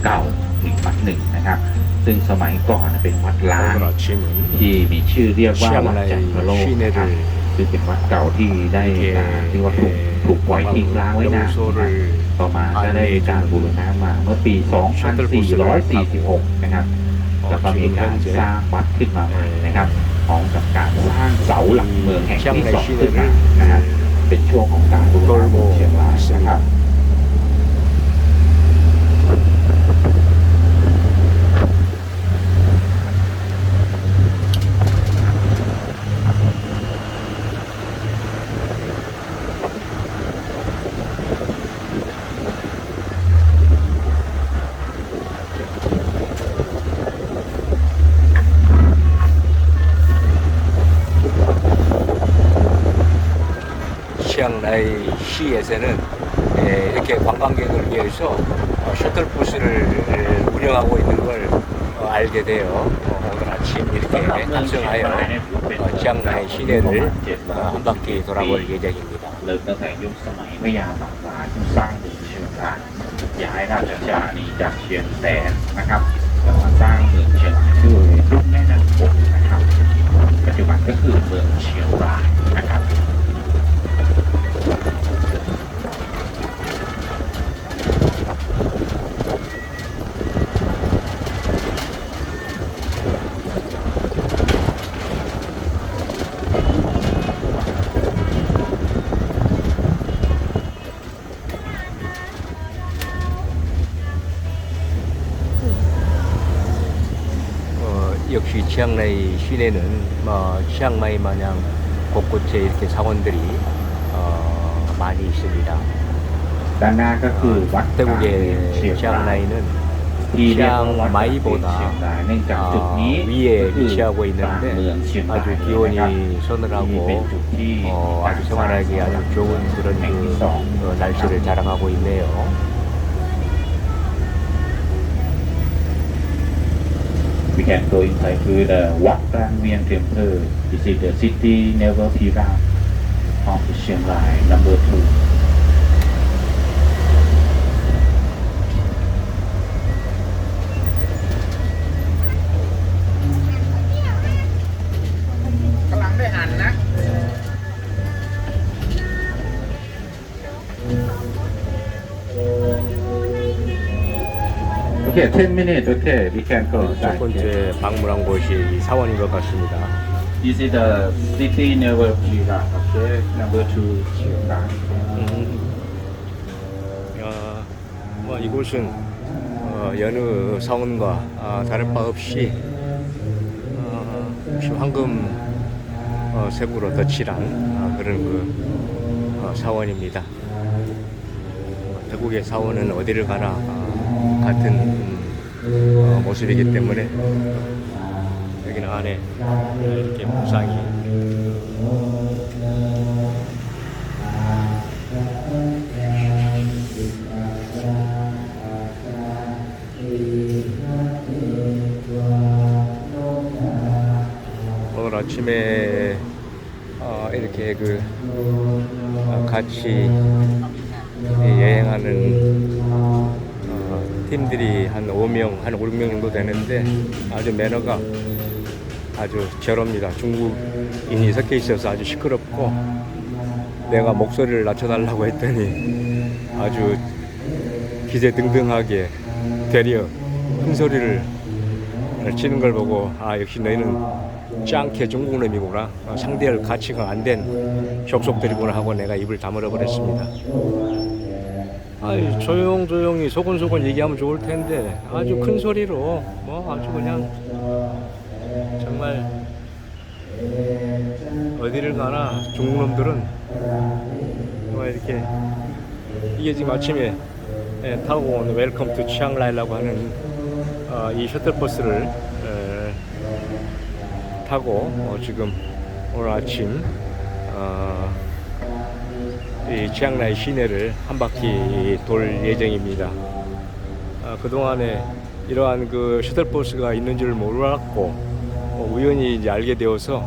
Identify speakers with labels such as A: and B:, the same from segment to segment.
A: เก่าอีกวัดหนึ่งนะครับซึ่งสมัยก่อนเป็นวัดล้าง
B: 오늘 아침은
A: ที่มีชื่อเรียกว่าวัด
B: 치앙라이
A: จันทโลกนะครับ
B: 시내를
A: ซึ่งเป็นวัดเก่าที่ได้ที่ว่าถูกปล่อยทิ้งร้างไว้นานนะครับต่อมาก็ได้การบูรณะมาเมื่อปี 2446 นะครับแล้วก็มีการสร้างวัดขึ้นมาใหม่นะครับพร้อมกับการสร้างเสาหลักเมืองแห่งที่สองขึ้นมานะครับเป็นช่วงของการบูรณะเมืองเชียงรายนะครับ
B: 치앙라이 시에서는 이렇게 관광객을 위해서 셔틀버스를 운영하고 있는 걸 알게 되어 오늘 아침 이렇게 탑승하여 치앙라이 시내를 한 바퀴 돌아볼 예정입니다.
A: เริ่มตั้งแต่ยุคสมัยพระยาตากฟ้าที่สร้างเมืองเชียงรายย้ายราชธานีจากเชียงแสนนะครับแล้วมาสร้างเมืองเชียงรายคือรุ่มแม่น้ำโขงนะครับปัจจุบันก็คือเมืองเชียงรายนะครับ
B: 역시 치앙라이 시내는 치앙마이 마냥 곳곳에 이렇게 사원들이 많이 있습니다.
A: ด้านหน้าก็คือวัดกลางเมืองเชียง
B: 태국의
A: ราย
B: 치앙라이는
A: ที่เรียกว่าวัดกลางเมืองเชียง
B: 치앙마이보다
A: รายเนื่องจากจุดนี้
B: 위에
A: ก็คือก
B: 위치하고
A: กลางเมือง
B: 있는데
A: เชียงราย
B: 아주
A: นะครับ
B: 기온이
A: ที่เป็น
B: 서늘하고
A: จุดที่
B: 아주 생활하기 아주 좋은 그런 날씨를 자랑하고 있네요.
A: We can go inside to the Wat Rang Mien Temple. This is the city never Pira of Chiang Rai, number 2. Okay, 10 minutes. Okay, we can go
B: 첫
A: inside.
B: 번째 방문한 곳이 이 사원인 것 같습니다.
A: This is the city never Pira. Okay, number 2, Chiang Rai.
B: 이곳은 여느 사원과 다른 바 없이 역시 황금 색으로 덧칠한 그런 그 사원입니다. 태국의 사원은 어디를 가나 같은 모습이기 때문에 여기는 안에 이렇게 무상이 오늘 아침에 이렇게 그 같이 여행하는 팀들이 한 5명, 한 5, 6명 정도 되는데 아주 매너가 아주 저럽니다. 중국인이 섞여 있어서 아주 시끄럽고 내가 목소리를 낮춰달라고 했더니 아주 기세등등하게 되려 큰 소리를 치는 걸 보고 역시 너희는 짱케 중국 놈이구나, 상대할 가치가 안 된 족속들이구나 하고 내가 입을 다물어 버렸습니다. 조용히 소곤소곤 얘기하면 좋을 텐데 아주 큰 소리로 아주 그냥 정말 어디를 가나 중국놈들은 이렇게 이게 지금 아침에 타고 온 웰컴 투 치앙라이라고 하는 이 셔틀버스를 타고 지금 오늘 아침 이 치앙라이 시내를 한 바퀴 돌 예정입니다. 그동안에 이러한 그 셔틀버스가 있는 줄 몰랐고 우연히 이제 알게 되어서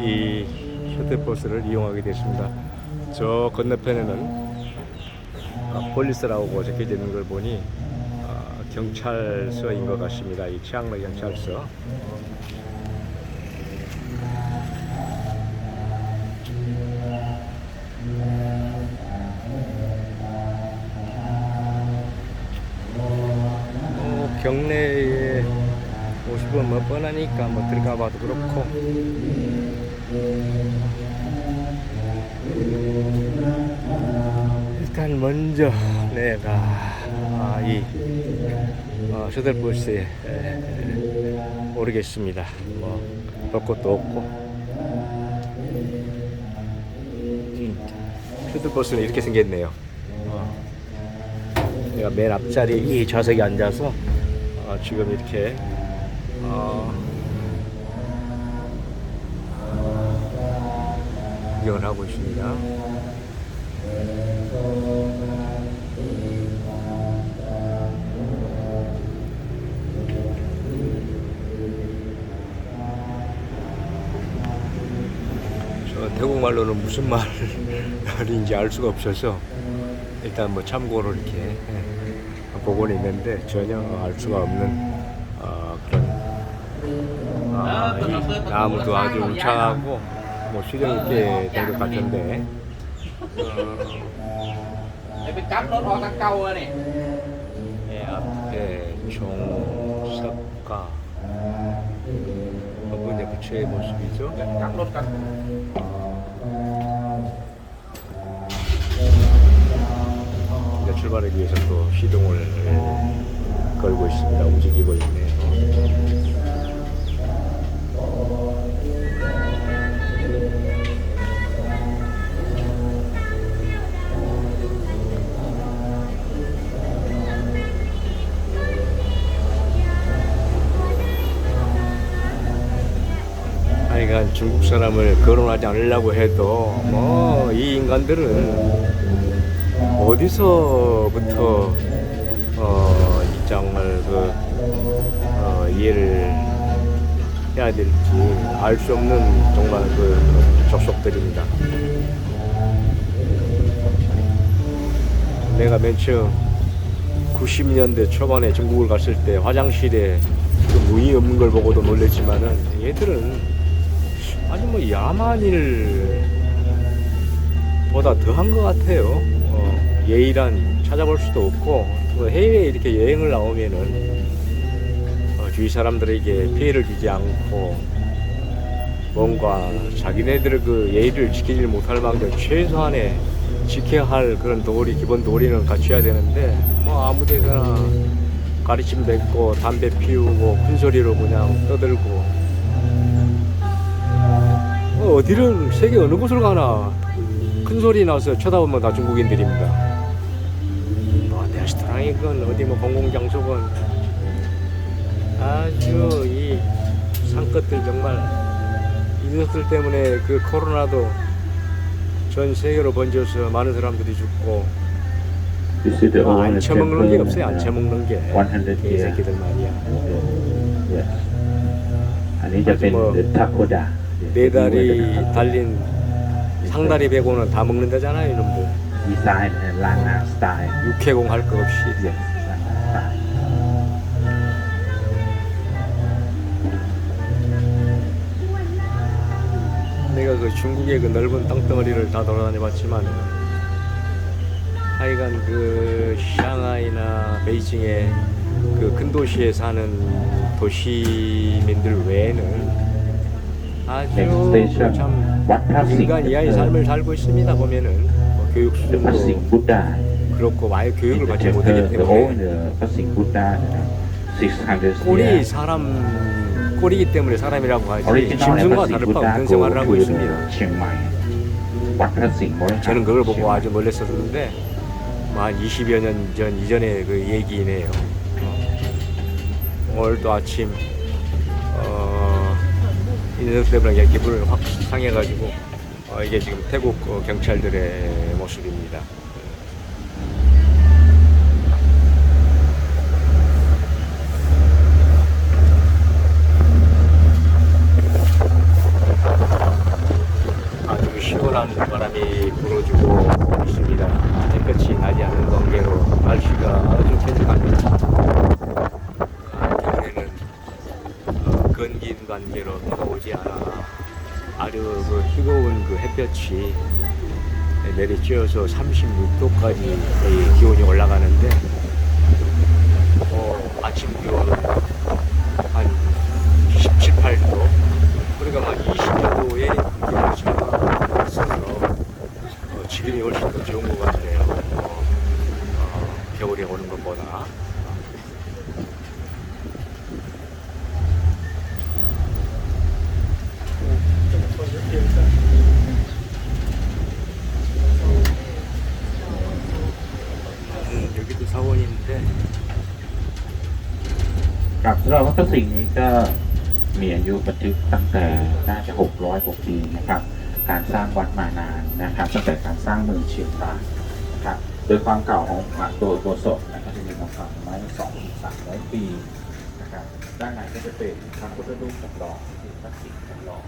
B: 이 셔틀버스를 이용하게 됐습니다. 저 건너편에는 폴리스라고 적혀져 있는 걸 보니 경찰서인 것 같습니다. 이 치앙마이 경찰서. 경내에 오시면 뭐 뻔하니까 뭐 들어가 봐도 그렇고. 일단 먼저 내가 이 셔틀버스에 오르겠습니다. 뭐 볼 것도 없고. 셔틀버스는 이렇게 생겼네요. 내가 맨 앞자리 이 좌석에 앉아서 지금 이렇게 구경을 하고 있습니다. 저 태국말로는 무슨 말인지 알 수가 없어서 일단 뭐 참고로 이렇게 보고는 있는데 전혀 알 수가 없는 그런 나무도 아주 울창하고 뭐 수령 있게 된 것 같은데 앞에 종석가 어머니 부처의 모습이죠. 이제 출발하기 위해서 또 시동을 걸고 있습니다. 움직이고 있네요. 하여간 중국 사람을 거론하지 않으려고 해도 뭐 이 인간들은 어디서부터 이 정말 이해를 해야 될지 알 수 없는 정말 족속들입니다. 내가 맨 처음 90년대 초반에 중국을 갔을 때 화장실에 문이 없는 걸 보고도 놀랬지만은 얘들은 아주 뭐 야만일 보다 더한 것 같아요. 예의란 찾아볼 수도 없고 해외에 이렇게 여행을 나오면은 주위 사람들에게 피해를 주지 않고 뭔가 자기네들의 그 예의를 지키지 못할 만큼 최소한의 지켜야 할 그런 도리, 기본 도리는 갖춰야 되는데 뭐 아무데나 가르침 뱉고 담배 피우고 큰 소리로 그냥 떠들고 어디를 세계 어느 곳을 가나 큰 소리 나서 쳐다보면 다 중국인들입니다. 뭐 레스토랑이건 어디 뭐 공공장소건 아주 이 상것들 정말 이 녀석들 때문에 그 코로나도 전 세계로 번져서 많은 사람들이 죽고 안 처먹는 게 없어요. 안 처먹는 게 이 새끼들 말이야. 뭐 네 다리 달린 상다리 배고는 다 먹는다잖아요, 이놈들. 육해공 할 거 없이. 내가 그 중국의 그 넓은 땅덩어리를 다 돌아다녀봤지만 하여간 그 샹하이나 베이징의 그 큰 도시에 사는 도시민들 외에는 아주 참 인간 이하의 삶을 살고 있습니다. 보면은 뭐 교육 수준도 그렇고 아예 교육을 받지 못하기 때문에 꼴이 사람 꼴이기 때문에 사람이라고 하지 짐승과 다를 바 없는 생활을 하고 있습니다. 저는 그걸 보고 아주 놀랐었는데 한 20여 년 전 이전의 그 얘기네요. 오늘도 아침 이 녀석 때문에 기분을 확 상해가지고 이게 지금 태국 경찰들의 모습입니다. 아주 시원한 바람이 불어주고 있습니다. 햇볕이 나지 않는 관계 갑니다. 겨울에는 건긴 관계로 다가오지 않아 아주 그 뜨거운 그 햇볕이 내리쬐어서 36도까지 기온이 올라가는데 아침 기온은 한 17, 18도 그러니까 막 20여 도의 기온이 있어서 지금이 훨씬 더 좋은 것 같네요. 겨울에 오는 것보다. 여기도 사원인데
A: ครับสำหรับวัดพระสิงห์นี้ก็มีอายุบันทึกตั้งแต่น่าจะ600กว่าปีนะครับการสร้างวัดมานานนะครับตั้งแต่การสร้างเมืองเชียงรายนะครับโดยความเก่าของตัวอุโบสถนะครับจะมีความเก่าประมาณ200-300 ปีนะครับด้านในก็จะเป็นพระพุทธรูปจำลองที่พระสิงห์จำลอง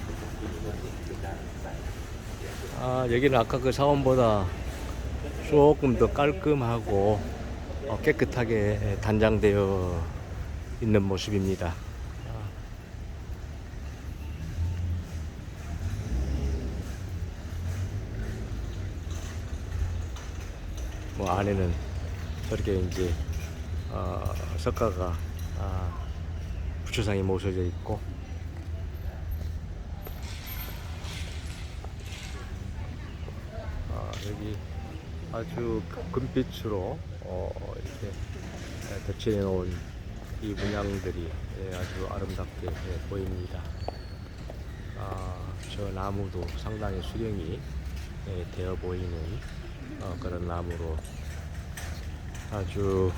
A: ที่มีพระสิงห์อยู่ด้านใน
B: 여기는 아까 그 사원보다 조금 더 깔끔하고 깨끗하게 단장되어 있는 모습입니다. 뭐 안에는 저렇게 이제 석가가 부처상이 모셔져 있고 여기 아주 금빛으로 이렇게 덧칠해 놓은 이 문양들이 아주 아름답게 보입니다. 저 나무도 상당히 수령이 되어 보이는 그런 나무로 아주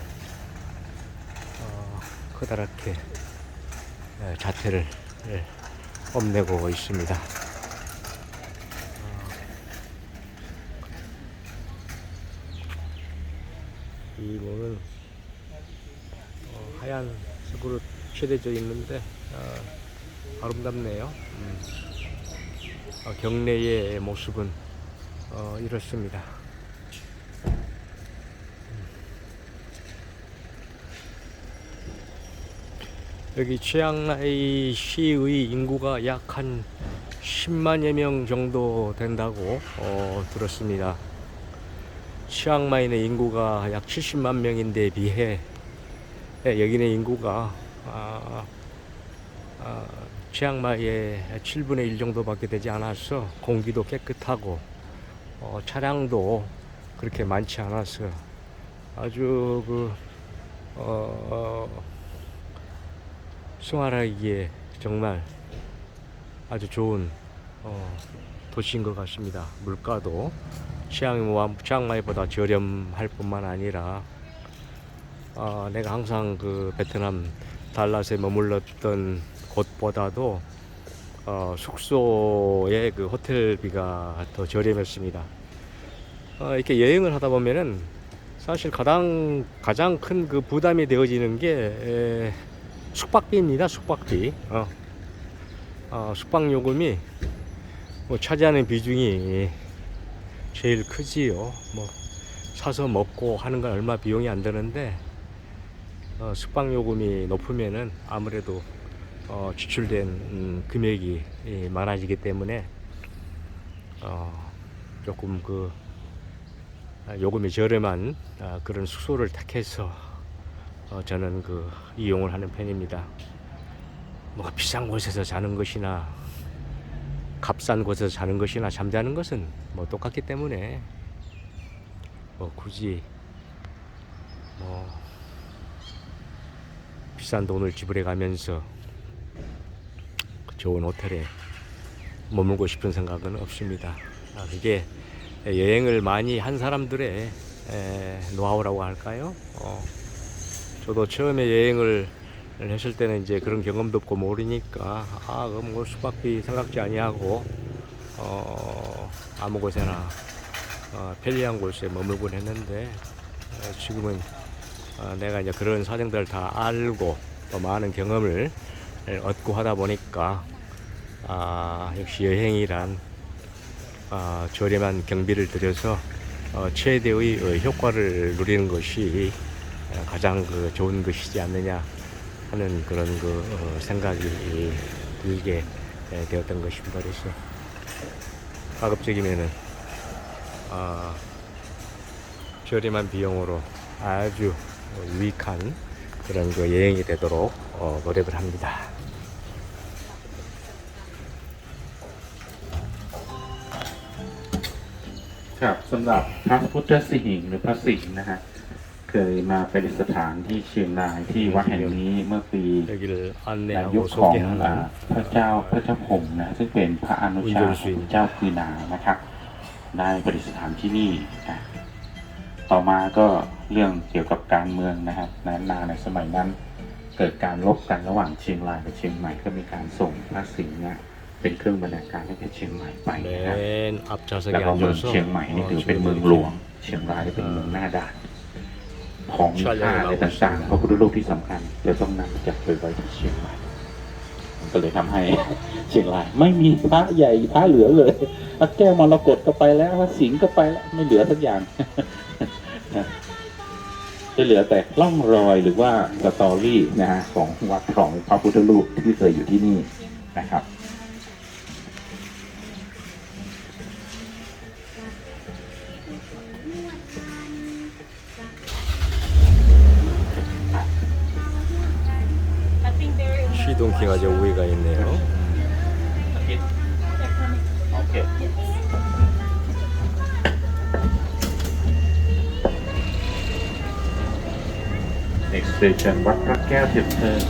B: 커다랗게 자태를 뽐내고 있습니다. 이 문은 하얀 색으로 칠해져 있는데 아름답네요. 경내의 모습은 이렇습니다. 여기 치앙마이 시의 인구가 약 한 10만여 명 정도 된다고 들었습니다. 치앙마이의 인구가 약 70만 명인데 비해 여기는 인구가 치앙마이의 7분의 1 정도밖에 되지 않아서 공기도 깨끗하고 차량도 그렇게 많지 않아서 아주 생활하기에 정말 아주 좋은 도시인 것 같습니다. 물가도 치앙마이보다 저렴할 뿐만 아니라 내가 항상 그 베트남 달랏에 머물렀던 곳보다도 숙소의 그 호텔비가 더 저렴했습니다. 이렇게 여행을 하다 보면은 사실 가장 큰 그 부담이 되어지는 게 숙박비입니다. 숙박비. 숙박 요금이 차지하는 비중이 제일 크지요. 사서 먹고 하는 건 얼마 비용이 안 드는데 숙박 요금이 높으면은 아무래도 지출된 금액이 많아지기 때문에 조금 그 요금이 저렴한 그런 숙소를 택해서 저는 그 이용을 하는 편입니다. 비싼 곳에서 자는 것이나 값싼 곳에서 자는 것이나 잠자는 것은 똑같기 때문에 굳이 비싼 돈을 지불해 가면서 좋은 호텔에 머물고 싶은 생각은 없습니다. 그게 여행을 많이 한 사람들의 노하우라고 할까요? 저도 처음에 여행을 했을 때는 이제 그런 경험도 없고 모르니까 그럼 뭐 숙박비 생각지 아니하고 아무 곳에나 편리한 곳에 머물곤 했는데 지금은 내가 이제 그런 사정들을 다 알고 또 많은 경험을 얻고 하다 보니까 역시 여행이란 저렴한 경비를 들여서 최대의 효과를 누리는 것이 가장 좋은 것이지 않느냐 하는 그런 생각이 들게 되었던 것입니다. 그래서 가급적이면은 저렴한 비용으로 아주 유익한 그런 여행이 되도록 노력을 합니다.
A: ครับสำหรับพระพุทธสิหิงค์หรือพระสิงห์นะฮะเคยมาประดิษฐานที่เชียงรายที่วัดแห่งนี้เมื่อปี
B: 여기를
A: ในยุ
B: 안내하고
A: คของ
B: 소개하는
A: พระเจ้าพงศ์นะซึ่งเป็นพระอนุชาของเจ้าคือนานะครับได้ประดิษฐานที่นี่นะต่อมาก็เรื่องเกี่ยวกับการเมืองนะครับในสมัยนั้นเกิดการรบกันระหว่างเชียงรายกับเชียงใหม่ก็มีการส่งพระสิงห์เนี่ยเป็นเครื่องบรรณาการให้แก่เชียงใหม่ไปนะครับ
B: 맨
A: แล้ว
B: 앞좌석에
A: ก็เมือง
B: 앉아서
A: เชียงใหม่นี่ถือเป็นเมืองหลวง เชียงรายเป็นเมืองหน้าด่านของมีค่าอะไรต่างๆพระพุทธรูปที่สำคัญจะต้องนำจากไปไว้ที่เชียงใหม่มันก็เลยทำให้ เชียงรายไม่มีพระใหญ่พระเหลือเลยพระแก้วมรกตก็ไปแล้วพระสิงห์ก็ไปแล้วไม่เหลือสักอย่าง จะเหลือแต่ร่องรอยหรือว่าสตอรี่นะฮะของวัดของพระพุทธรูปที่เคยอยู่ที่นี่นะครับ
B: 시동킹 아주 우위가 있네요.
A: 오케이. Next station วัดพระแก้วเทียมเทิง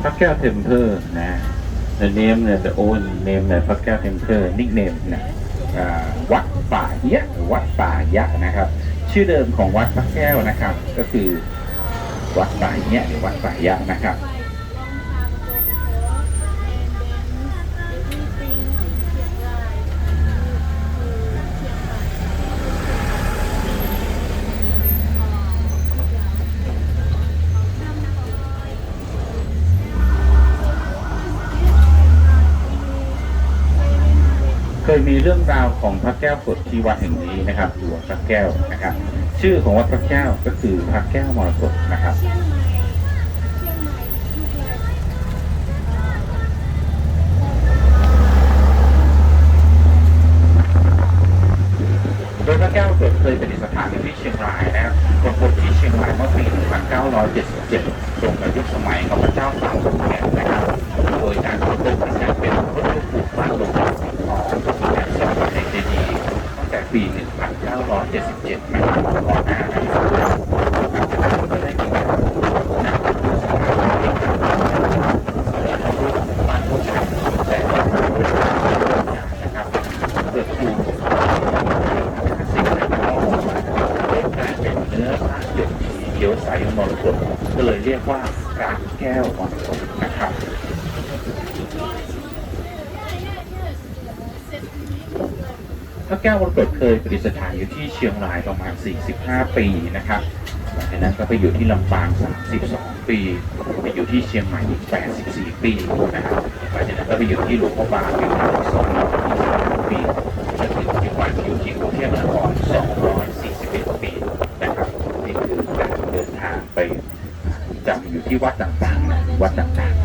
A: พระแก้วเทมเพอร์นะ the name เนี่ย the old name เนี่ยพระแก้วเทมเพอร์ nickname เนี่ยวัดป่าเฮียหรือวัดป่ายักษ์นะครับ ชื่อเดิมของวัดพระแก้วนะครับ ก็คือวัดป่าเฮียหรือวัดป่ายักษ์นะครับ เคยมีเรื่องราวของพระแก้วกดที่วัดแห่งนี้นะครับหลวงพระแก้วนะครับ ชื่อของวัดพระแก้วก็คือพระแก้วมรกตนะครับ โดยพระแก้วเกิดเคยเป็นสถานอยู่ที่เชียงรายนะครับปรากฏที่เชียงรายเมื่อปี 1977 ตรงกับยุคสมัยของพระเจ้าตากสินแก้วนะครับ โดยการค้นพบพระแก้วเป็นพระพุทธรูปบ้านหลวงของและสร้างในเจดีย์ตั้งแต่ปี 1977 นะครับก่อนหน้านั้นก็ได้มีการนำพระสถานที่บ้านหลวงแต่นะครับเกิดขึ้นสิ่งที่มันออกมากลายเป็นเนื้อพระหยดสีเขียวใสมรกตก็เลยเรียกว่าพระแก้วมรกตนะครับ พระแก้วมรกตเคยประดิษฐานอยู่ที่เชียงรายประมาณ 45 ปีนะครับหลังจากนั้นก็ไปอยู่ที่ลำปาง 32 ปี ไปอยู่ที่เชียงใหม่อีก 84 ปีนะครับหลังจากนั้นก็ไปอยู่ที่หลวงพ่อบางอยู่ที่223 ปีและถึงปัจจุบันอยู่ที่กรุงเทพมหานคร 241 ปีนะครับนี่คือการเดินทางไปจำอยู่ที่วัดต่างๆนะวัดต่างๆ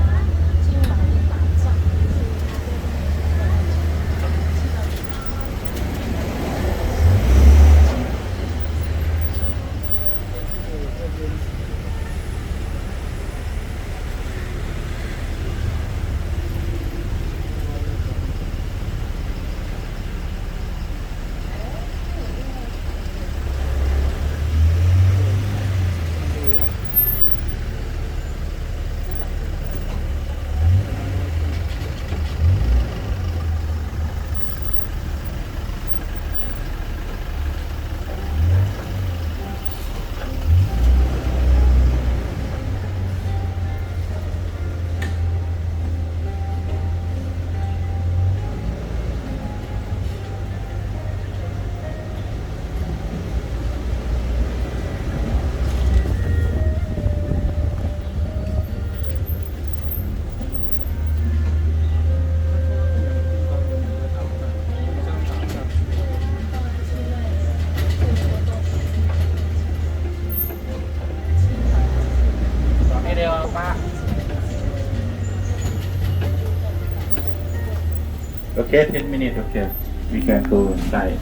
A: Okay, 10 minutes. Okay, we can go inside.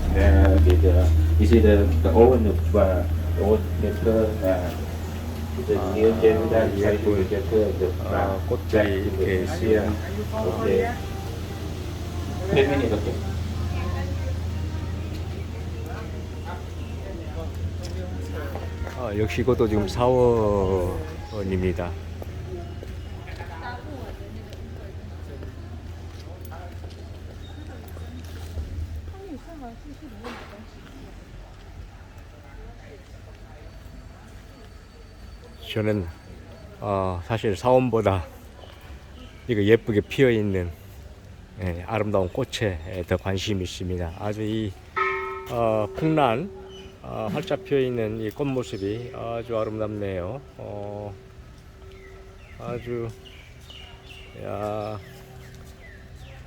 A: You see the oven, the oven temperature. The new temperature is trying to temperature the
B: 꽃들이 이렇게 있습니다.
A: Okay. 10 minutes. Okay.
B: 역시 이것도 지금 사원입니다. 저는 사실 사원보다 이거 예쁘게 피어 있는 아름다운 꽃에 더 관심이 있습니다. 아주 이 풍란 활짝 피어 있는 이 꽃 모습이 아주 아름답네요. 아주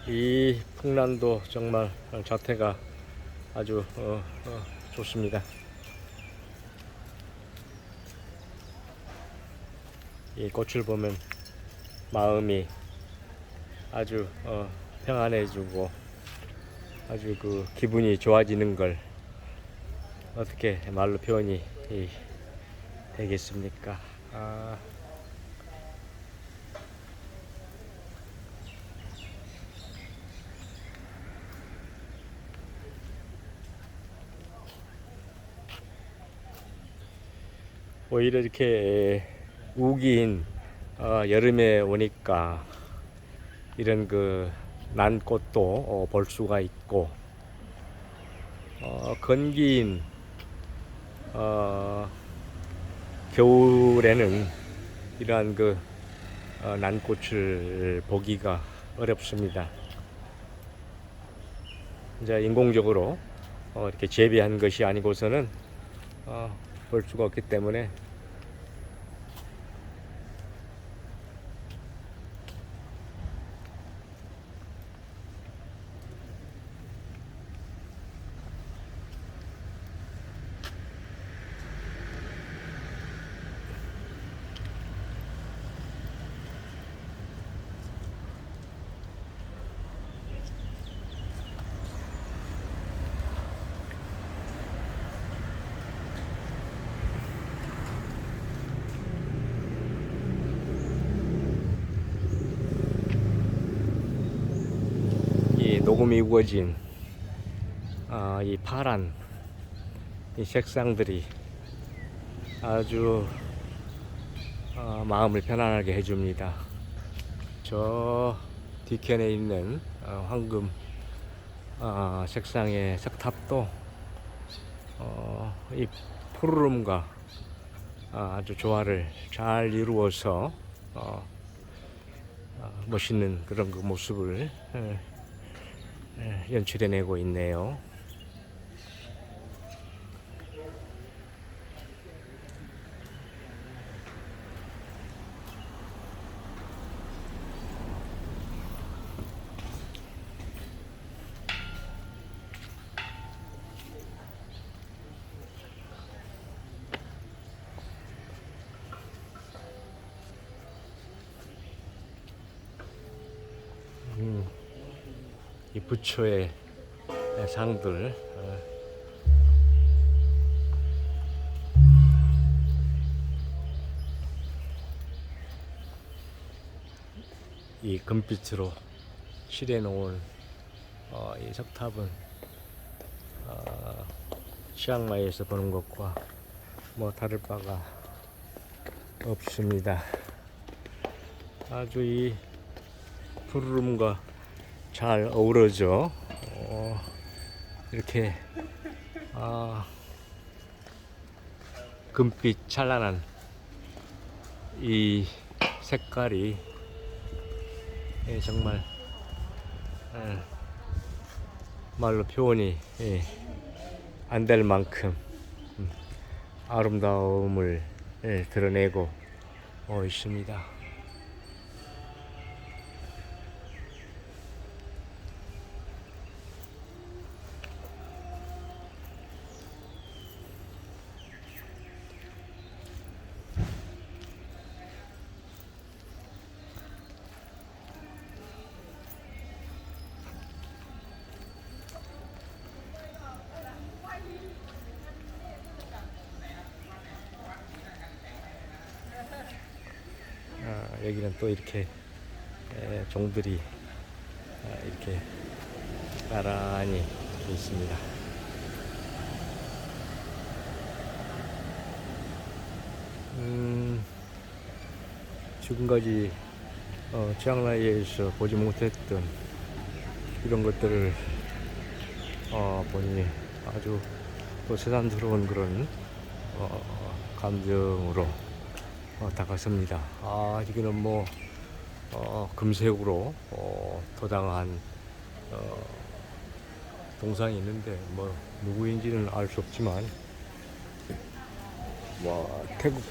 B: 이 풍란도 정말 자태가 아주 좋습니다. 이 꽃을 보면 마음이 아주 평안해지고 아주 그 기분이 좋아지는 걸 어떻게 말로 표현이 되겠습니까? 오히려 이렇게 우기인 여름에 오니까 이런 그 난꽃도 볼 수가 있고 건기인 겨울에는 이러한 그 난꽃을 보기가 어렵습니다. 이제 인공적으로 이렇게 재배한 것이 아니고서는 볼 수가 없기 때문에 이 녹음이 우거진 이 파란 이 색상들이 아주 마음을 편안하게 해줍니다. 저 뒤편에 있는 황금 색상의 석탑도 이 푸르름과 아주 조화를 잘 이루어서 멋있는 그런 그 모습을 연출해내고 있네요. 이 부처의 상들 이 금빛으로 칠해 놓은 이 석탑은 치앙마이에서 보는 것과 뭐 다를 바가 없습니다. 아주 이 푸르름과 잘 어우러져 이렇게 금빛 찬란한 이 색깔이 정말 말로 표현이 안 될 만큼 아름다움을 드러내고 있습니다. 여기는 또 이렇게 종들이 이렇게 나란히 있습니다. 지금까지 치앙라이에서 보지 못했던 이런 것들을 보니 아주 또 새삼스러운 그런 감정으로 다가섭니다. 여기는 뭐 금색으로 도장한 동상이 있는데 뭐 누구인지는 알 수 없지만 뭐 태국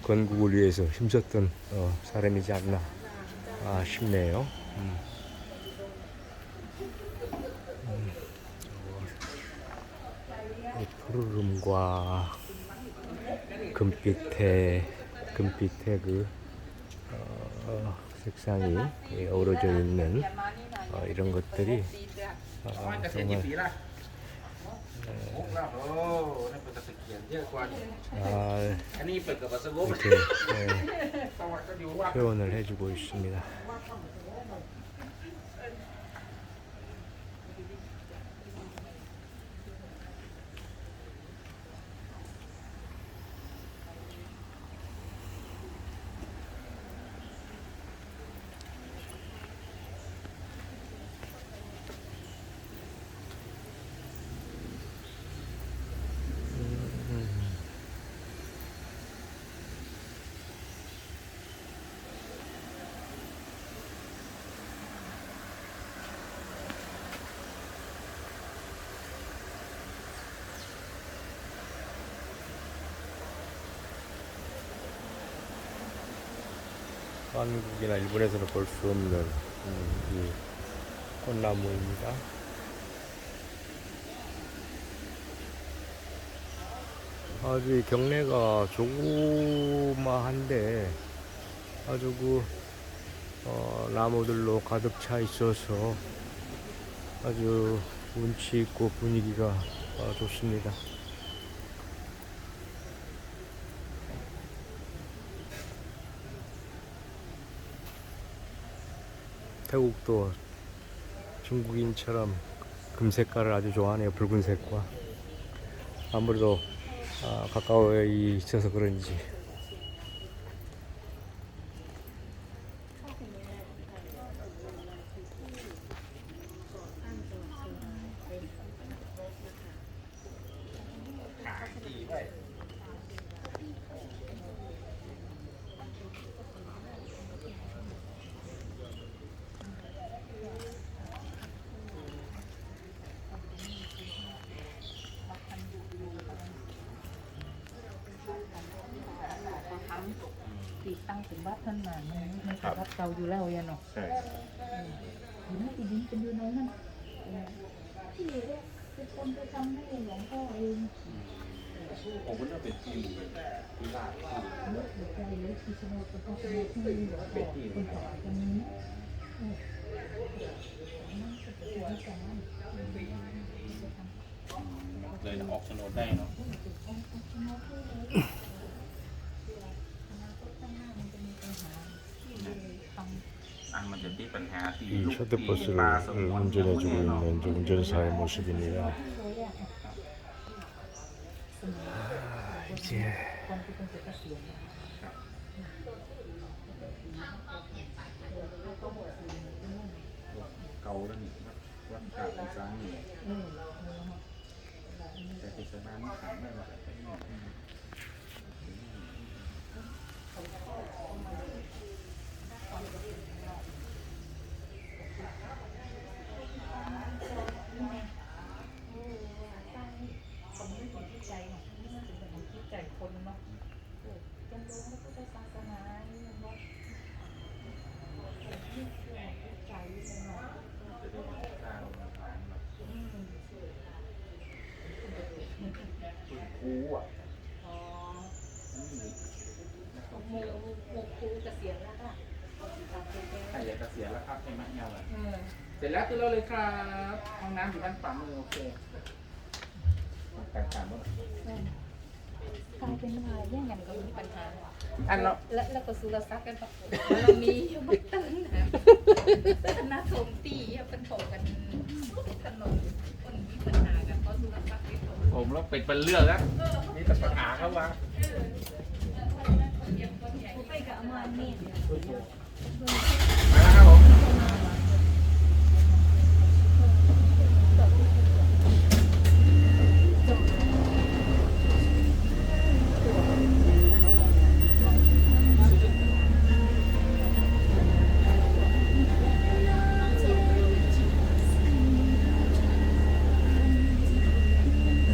B: 건국을 위해서 힘썼던 사람이지 않나 싶네요. 이 푸르름과 금빛의 그 색상이 어우러져 있는 이런 것들이 정말 이렇게 표현을 해주고 있습니다. 한국이나 일본에서는 볼 수 없는 이 꽃나무입니다. 아주 이 경내가 조그마한데 아주 그 나무들로 가득 차 있어서 아주 운치 있고 분위기가 좋습니다. 태국도 중국인처럼 금색깔을 아주 좋아하네요. 붉은색과 아무래도 가까워 있어서 그런지
C: ติดตั้งถึงบ้านท่านมามันจะรับเราอยู่แล้วยันเนาะ
A: ใช่
C: อยู่นั่นอีกเป็นอยู่น้องนั่นที่เป็นคนไปทำให้หลวงพ่อเอง
A: ผมว่าเป็นที่ลาด
C: เลือกหัวใจเลยที่สนุกเป็นคนสนุกที่หลวงพ่อคนต่อคนนี้นั่นจะเป็นที่สอง
A: เลยออกโฉนดได้เนาะ มันจะที่ปัญหาที่
B: 이 셔틀버스를 운전해주고 있는 운전사의 모습입니다. 이제
A: เกาแล้วนี่วัดกาบอีสานนี่แต่ที่สนามขันไม่หรอก
C: ใจคนเนาะจำลองพระพุทธศาสนานี่เนาะนี่คือใจเนาะ
A: จะได้สร้างฐานแบบคูอ่ะ
C: อ๋อโมครูเกษียณแล้วค่ะ
A: ใครอยากเกษียณแล้วครับใช่ไหมเงาอ่ะเสร็จแล้วคือเราเลยครับห้องน้ำอยู่ด้านขวามือโอเคการถามว่า
C: กลายเป็นว่าแย่งกันก็มีปัญหา
A: อันเนาะ
C: แล้วก็สุรศักดิ์กันปะเรามีอยู่บักตึงนะคณะสงฆ์ตีเป็นโถกันถนนคนมีปัญหากันเพราะสุรศักดิ์ไปโถ
A: ผมแล้วเป็นเรื่องแล้วมีแต่ปัญหาเข้ามา
C: ไปกับอมรเมธ
A: มาแล้วครับผม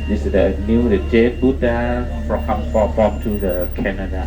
A: This is the new the Jade Buddha from to the Canada.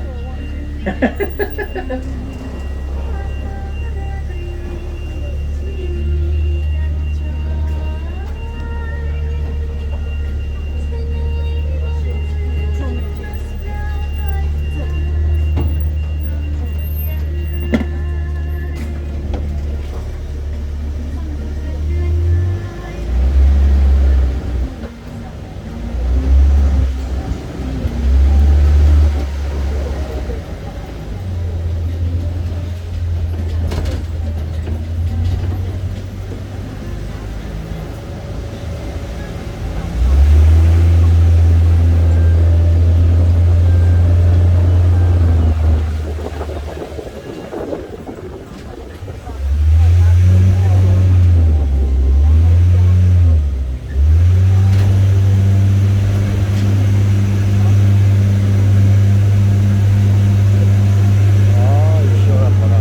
B: 아, 시원한 바람.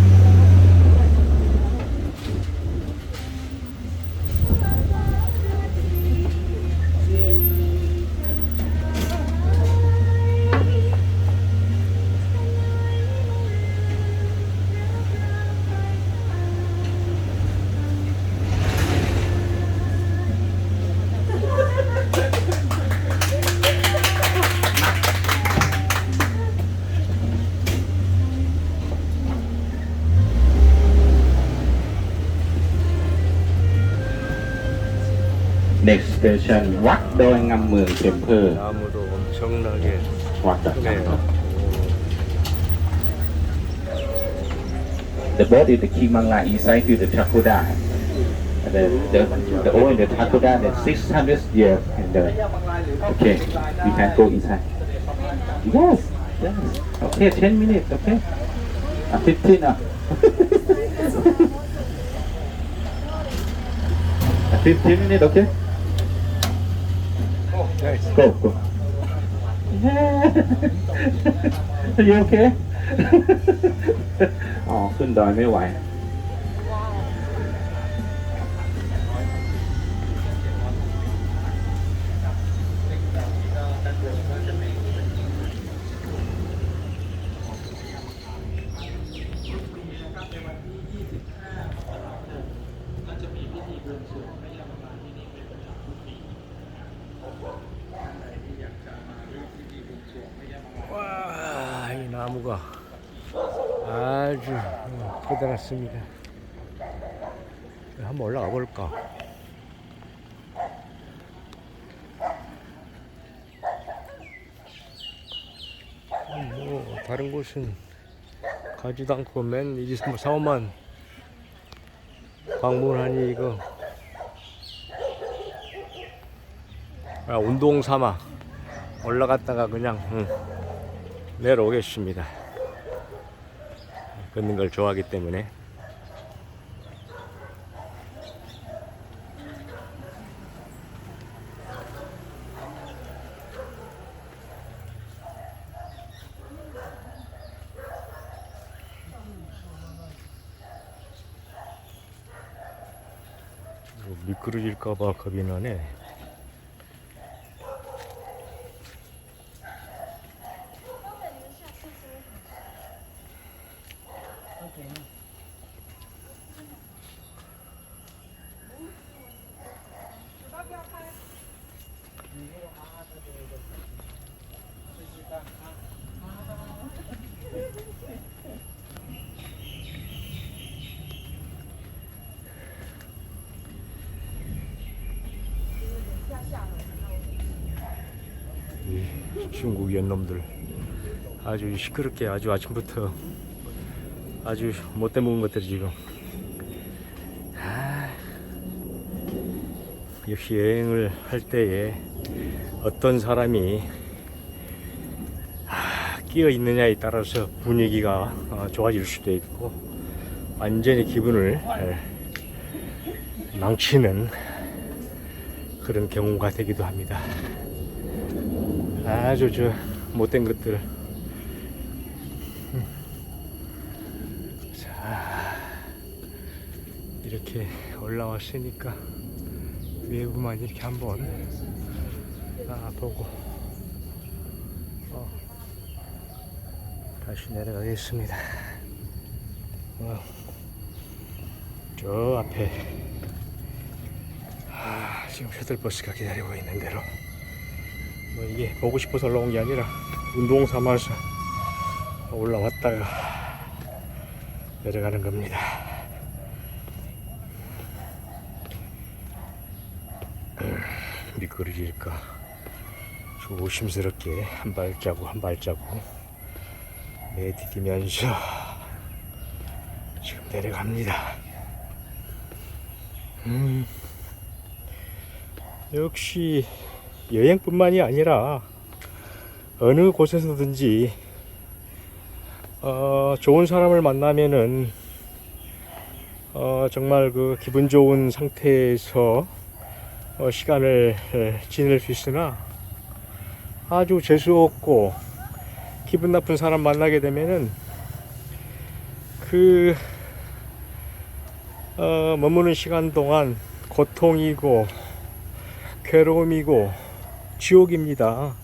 A: Next station วัดดอยงามเมืองเทมเพอร์
B: 나무도 엄청나게
A: วัดดอยงาม
B: 크네요.
A: The boat is the Kimangla inside to the Takoda. The old the Takoda the 600 years and the okay we can go inside. Yes, yes. Okay, 10 minutes. Okay. 15 15 minutes. Okay.
B: 오, 나이스.
A: Go, go. Are you okay? อ๋อขึ้นดอยไม่ไหว
B: 와, 이 나무가 아주 커다랗습니다. 한번 올라가 볼까? 뭐 다른 곳은 가지도 않고 맨 이제 뭐 사오만 방문하니 이거 운동 삼아 올라갔다가 그냥 내려오겠습니다. 걷는 걸 좋아하기 때문에. 미끄러질까봐 겁이 나네. 중국 연놈들 아주 시끄럽게 아주 아침부터 아주 못돼 먹은 것들이 지금. 역시 여행을 할 때에 어떤 사람이 끼어 있느냐에 따라서 분위기가 좋아질 수도 있고 완전히 기분을 망치는 그런 경우가 되기도 합니다. 아주 못된 것들. 자, 이렇게 올라왔으니까 외부만 이렇게 한번 보고 다시 내려가겠습니다. 저 앞에 지금 셔틀버스가 기다리고 있는 대로 뭐 이게 보고 싶어서 올라온 게 아니라 운동 삼아서 올라왔다가 내려가는 겁니다. 미끄러질까 조심스럽게 한 발자국 한 발자국 내디디면서 지금 내려갑니다. 역시 여행뿐만이 아니라 어느 곳에서든지 좋은 사람을 만나면은 정말 그 기분 좋은 상태에서 시간을 지낼 수 있으나 아주 재수없고 기분 나쁜 사람 만나게 되면은 그 머무는 시간 동안 고통이고 괴로움이고 지옥입니다.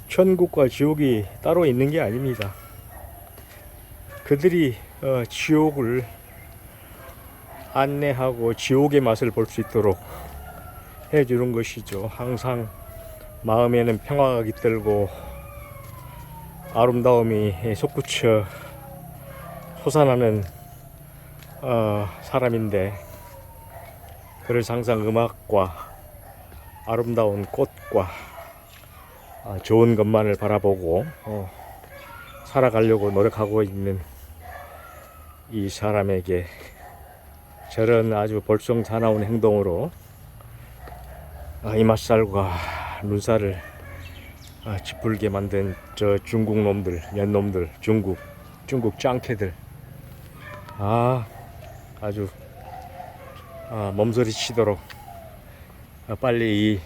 B: 천국과 지옥이 따로 있는 게 아닙니다. 그들이 지옥을 안내하고 지옥의 맛을 볼 수 있도록 해주는 것이죠. 항상 마음에는 평화가 깃들고 아름다움이 솟구쳐 솟아나는 사람인데 그를 항상 음악과 아름다운 꽃과 좋은 것만을 바라보고 살아가려고 노력하고 있는 이 사람에게 저런 아주 볼썽사나운 행동으로 이맛살과 눈살을 찌푸리게 만든 저 중국 놈들, 연놈들, 중국 짱캐들 아주 몸서리 치도록 빨리 이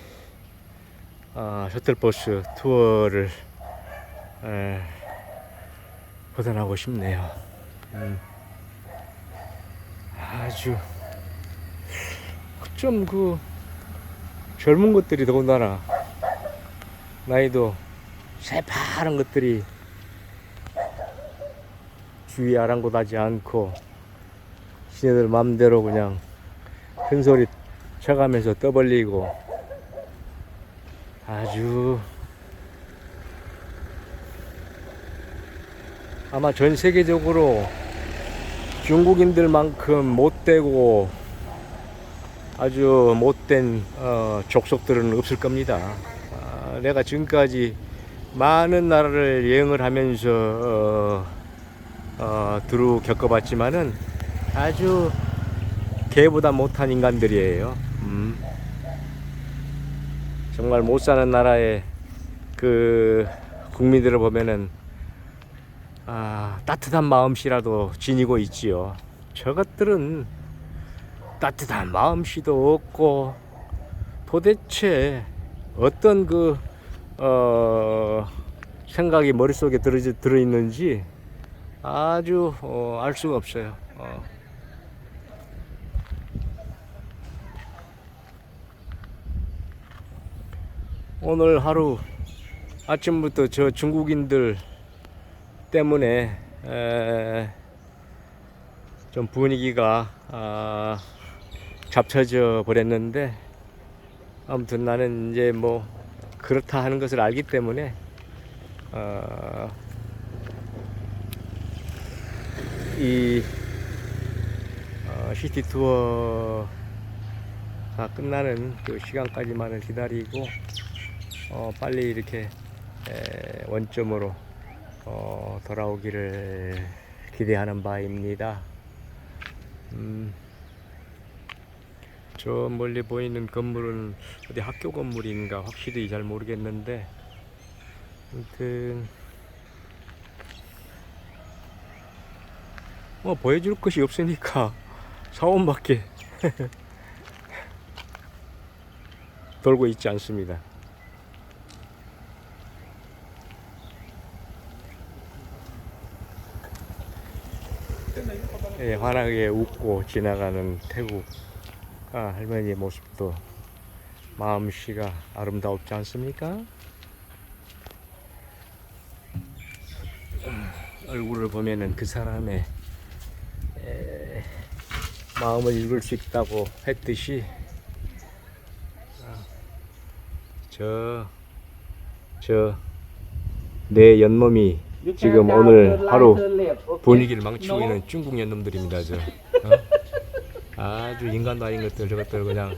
B: 셔틀버스 투어를 벗어나고 싶네요. 아주 좀 그 젊은 것들이 더군다나 나이도 새파란 것들이 주위 아랑곳하지 않고 지네들 맘대로 그냥 큰소리 쳐가면서 떠벌리고 아주 아마 전 세계적으로 중국인들만큼 못되고 아주 못된 족속들은 없을 겁니다. 내가 지금까지 많은 나라를 여행을 하면서 두루 겪어봤지만은 아주 개보다 못한 인간들이에요. 정말 못 사는 나라의 그 국민들을 보면은 따뜻한 마음씨라도 지니고 있지요. 저것들은 따뜻한 마음씨도 없고 도대체 어떤 그 생각이 머릿속에 들어있는지 아주 알 수가 없어요. 오늘 하루 아침부터 저 중국인들 때문에 좀 분위기가 잡쳐져 버렸는데 아무튼 나는 이제 뭐 그렇다 하는 것을 알기 때문에 이 시티 투어가 끝나는 그 시간까지만을 기다리고 빨리 이렇게 원점으로 돌아오기를 기대하는 바입니다. 저 멀리 보이는 건물은 어디 학교 건물인가 확실히 잘 모르겠는데, 아무튼 보여줄 것이 없으니까 사원밖에 돌고 있지 않습니다. 환하게 웃고 지나가는 태국 할머니의 모습도 마음씨가 아름다웠지 않습니까? 얼굴을 보면은 그 사람의 마음을 읽을 수 있다고 했듯이, 내 연놈이 지금 오늘 하루 분위기를 망치고 있는 중국 연놈들입니다. 아주 인간도 아닌 것들, 저것들 그냥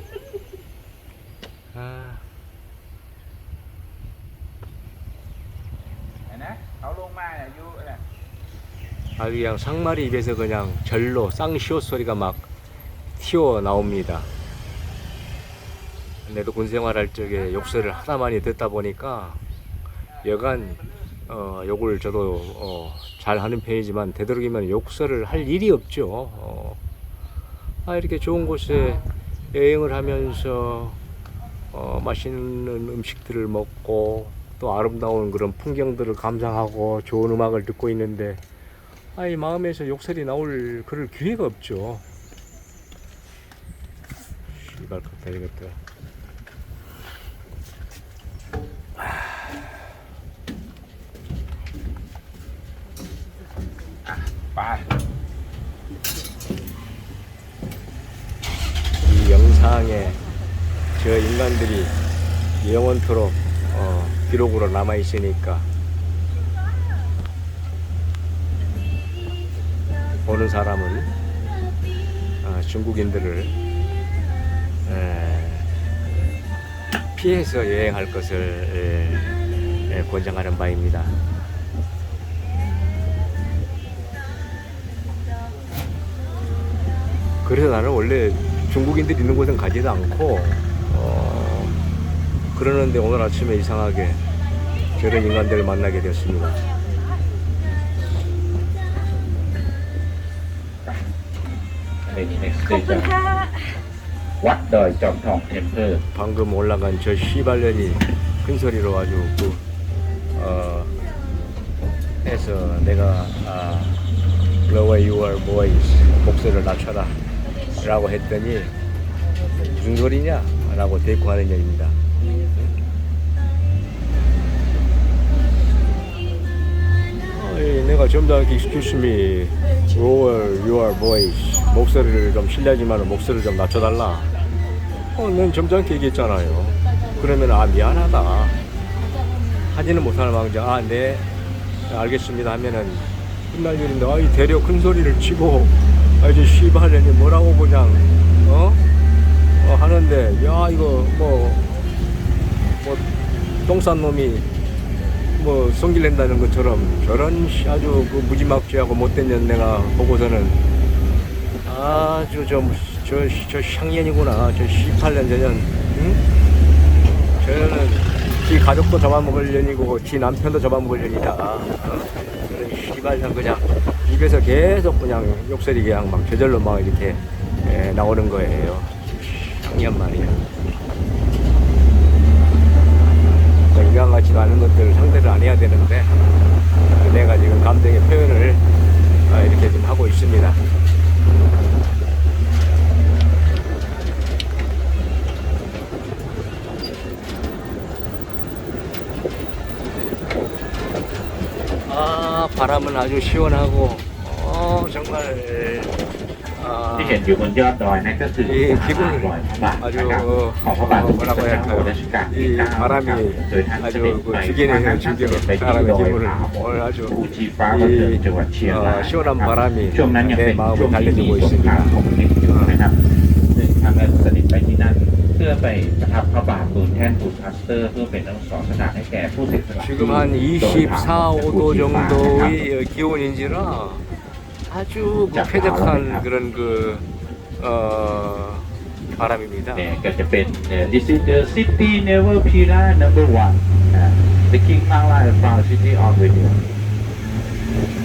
B: 아주 그냥 상마리 입에서 그냥 절로 쌍시옷 소리가 막 튀어나옵니다. 내도 군생활할 적에 욕설을 하다 많이 듣다 보니까 여간 욕을 저도 잘 하는 편이지만 되도록이면 욕설을 할 일이 없죠. 이렇게 좋은 곳에 여행을 하면서 맛있는 음식들을 먹고 또 아름다운 그런 풍경들을 감상하고 좋은 음악을 듣고 있는데, 이 마음에서 욕설이 나올 그럴 기회가 없죠. 씨발 같다 이것들. 이 영상에 저 인간들이 영원토록 기록으로 남아 있으니까 보는 사람은 중국인들을 피해서 여행할 것을 권장하는 바입니다. 그래서 나는 원래 중국인들이 있는 곳은 가지도 않고 그러는데 오늘 아침에 이상하게 저런 인간들을 만나게 되었습니다. 방금 올라간 저 씨발년이 큰 소리로 아주 해서 내가 Lower your voice, 목소리를 낮춰라 라고 했더니 무슨 소리냐 라고 대꾸하는 년입니다. 내가 좀 더 excuse me, lower your voice, 목소리를 좀 실례지만 목소리를 좀 낮춰달라. 난 점잖게 얘기했잖아요. 그러면 미안하다 하지는 못하는 망정 네 알겠습니다 하면은 끝날 일인데, 이 대려 큰 소리를 치고 이제 씨발년이 뭐라고 그냥 하는데, 이거 뭐 똥싼 놈이 성질 낸다는 것처럼 저런 아주 그 무지막지하고 못된 년 내가 보고서는 아주 저 향년이구나, 저 18년 전년, 응? 저는 지 가족도 잡아먹을 년이고 지 남편도 잡아먹을 년이다. 그런 씨발년 그냥 입에서 계속 그냥 욕설이 그냥 막 저절로 막 이렇게 나오는 거예요. 향년 말이야. 인간 같지도 않은 것들을 상대를 안 해야 되는데 내가 지금 감정의 표현을 이렇게 좀 하고 있습니다. 바람은 아주 시원하고 정말
A: ที่เห็นอยู่บนยอดดอยนั่นก็คือดอยพระบาทนะครับของพระบาทสมเด็จพระเจ้าอยู่หัวรัชกาลที่ 9 โดยท่านเสด็จไปที่ท่านเสด็จไปที่ดอยผาหมดภูชีฟ้าก็เดินจังหวัดเชียงรายช่วงนั้นยังเป็นช่วงฤดูฝนของนิดอยู่นะครับซึ่งทาง และเสด็จไปที่นั่นเพื่อไปประทับพระบาทบนแท่นปูนพลาสเตอร์เพื่อเป็นอนุสรณ์สถานให้แก่ผู้เสียสละ
B: 지금 한 24, 5도 정도의 기온인지라 아주 그 쾌적한 그런 그 바람입니다.
A: เนี่ยก็จะเป็น This is the city never Pira number one The King มังลาย Proud City of Radio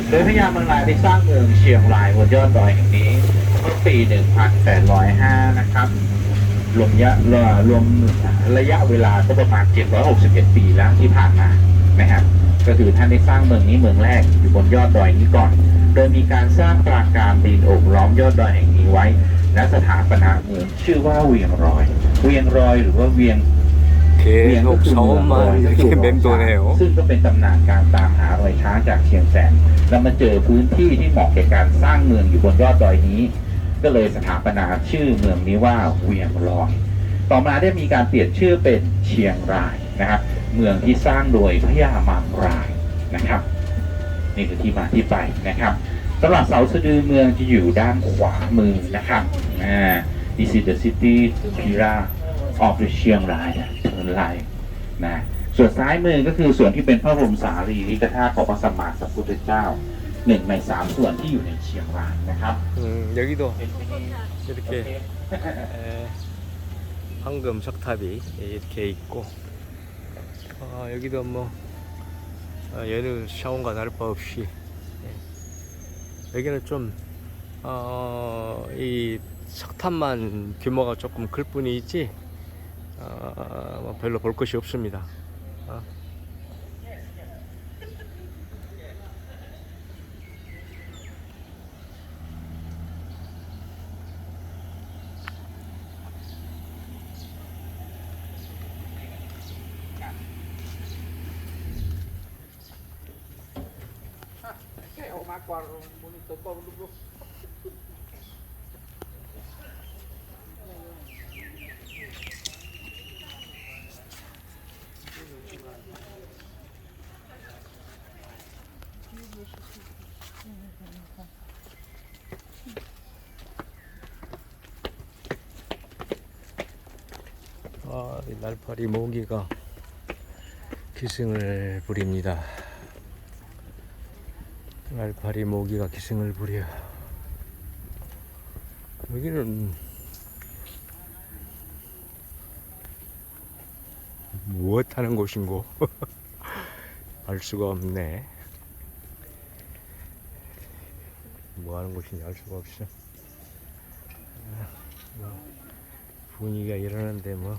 A: โดยพระยามังลายได้สร้างเมืองเชียงรายบนยอดดอยแห่งนี้เมื่อปี 1805 นะครับรวมระยะเวลาก็ประมาณ 761 ปีแล้วที่ผ่านมานะครับก็คือท่านได้สร้างเมืองนี้เมืองแรกอยู่บนยอดดอยนี้ก่อน โดยมีการสร้างปราการดินโอบล้อมยอดดอยแห่งนี้ไว้และสถาปนาเมืองชื่อว่าเวียงรอย เวียงรอยหรือว่าเวียง
B: 계속 처음만 이렇게 맴도네요.
A: ซึ่งก็เป็นตำนานการตามหารอยช้างจากเชียงแสนแล้วมาเจอพื้นที่ที่เหมาะแก่การสร้างเมืองอยู่บนยอดดอยนี้ ก็เลยสถาปนาชื่อเมืองนี้ว่าเวียงรอย ต่อมาได้มีการเปลี่ยนชื่อเป็นเชียงรายนะครับเมืองที่สร้างโดยพระยามังรายนะครับนี่คือที่มาที่ไปนะครับสำหรับเสาสะดือเมืองจะอยู่ด้านขวามือนะครับThis is the city Pira of the เชียงรายเทินไลนะส่วนซ้ายมือก็คือส่วนที่เป็นพระบรมสารีริกธาตุของพระสัมมาสัมพุทธเจ้า1 ใน 3 ส่วนที่อยู่ในเชียงรายนะครับ
B: 여기도 이렇게 황금 석탑이 이렇게 있고 여기도 뭐 여느 샤원과 다를 바 없이 여기는 좀 이 석탑만 규모가 조금 클 뿐이지 뭐 별로 볼 것이 없습니다. 이 날파리 모기가 기승을 부립니다. 날파리 모기가 기승을 부려. 여기는 무엇 하는 곳인고? 알 수가 없네. 뭐 하는 곳인지 알 수가 없어. 분위기가 이러는데 뭐.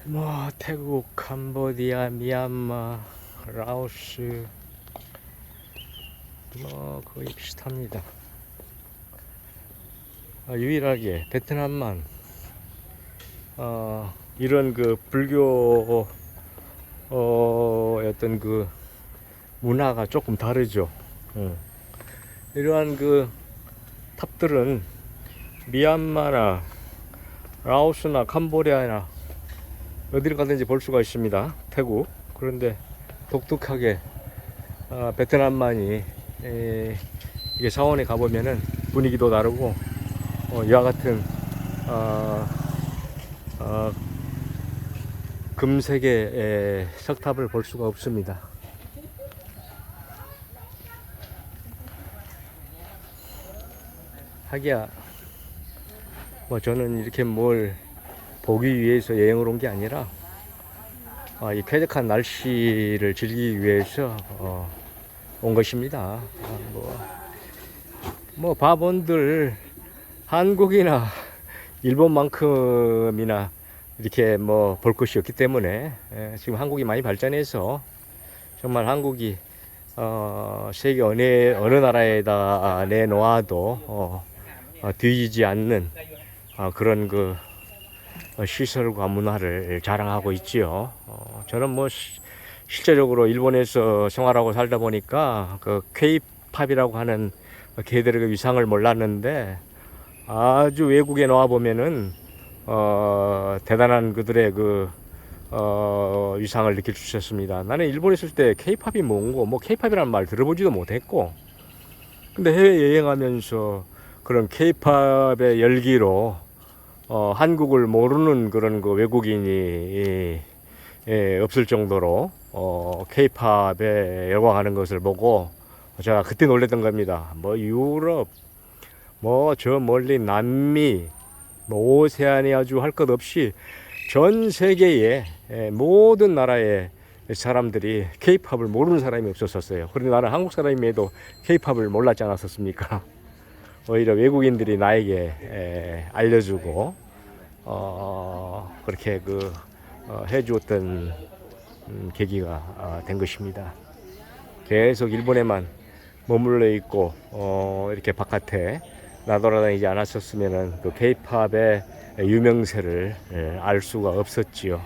B: 뭐 태국, 캄보디아, 미얀마, 라오스 뭐 거의 비슷합니다. 유일하게 베트남만 이런 그 불교 어떤 그 문화가 조금 다르죠. 이러한 그 탑들은 미얀마나 라오스나 캄보디아나 어디를 가든지 볼 수가 있습니다. 태국. 그런데 독특하게 베트남만이 이게 사원에 가보면은 분위기도 다르고 이와 같은 금색의 석탑을 볼 수가 없습니다. 하기야 뭐 저는 이렇게 뭘 보기 위해서 여행을 온 게 아니라 이 쾌적한 날씨를 즐기기 위해서 온 것입니다. 뭐 바본들 한국이나 일본만큼이나 이렇게 뭐 볼 것이 없기 때문에 지금 한국이 많이 발전해서 정말 한국이 세계 어느 나라에다 내놓아도 뒤지지 않는 그런 그 시설과 문화를 자랑하고 있지요. 저는 뭐 실제적으로 일본에서 생활하고 살다 보니까 그 K-팝이라고 하는 걔들의 위상을 몰랐는데 아주 외국에 나와 보면은 대단한 그들의 그 위상을 느낄 수 있었습니다. 나는 일본에 있을 때 케이팝이 뭔고, 뭐 케이팝이라는 말 들어보지도 못했고, 근데 해외 여행하면서 그런 케이팝의 열기로 한국을 모르는 그런 그 외국인이 없을 정도로 케이팝에 열광하는 것을 보고 제가 그때 놀랬던 겁니다. 뭐 유럽, 뭐 저 멀리 남미, 뭐 오세아니아주 할 것 없이 전 세계의 모든 나라의 사람들이 케이팝을 모르는 사람이 없었어요. 그런데 나는 한국 사람임에도 케이팝을 몰랐지 않았었습니까? 오히려 외국인들이 나에게 알려주고 그렇게 해주었던 계기가 된 것입니다. 계속 일본에만 머물러 있고 이렇게 바깥에 나돌아다니지 않았었으면 그 케이팝의 유명세를 알 수가 없었지요.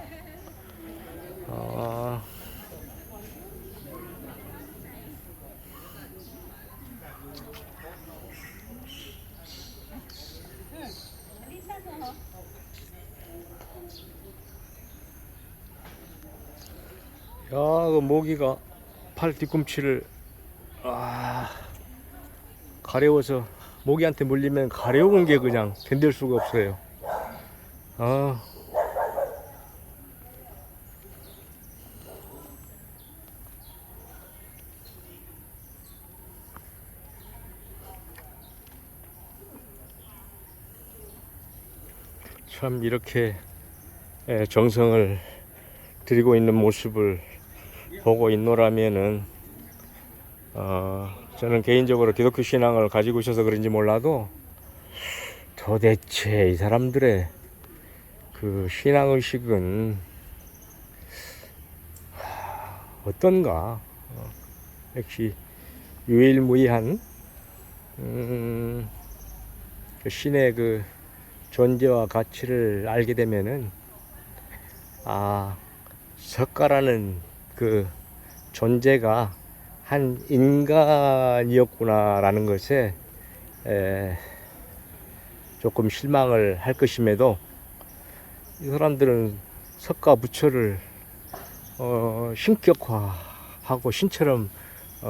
B: 야, 그 모기가 팔 뒤꿈치를 가려워서 모기한테 물리면 가려운 게 그냥 견딜 수가 없어요. 참 이렇게 정성을 들이고 있는 모습을 보고 있노라면은 저는 개인적으로 기독교 신앙을 가지고 있어서 그런지 몰라도 도대체 이 사람들의 그 신앙의식은 어떤가? 역시 유일무이한 신의 그 존재와 가치를 알게 되면은 석가라는 그 존재가 한 인간이었구나라는 것에 조금 실망을 할 것임에도 이 사람들은 석가 부처를 신격화하고 신처럼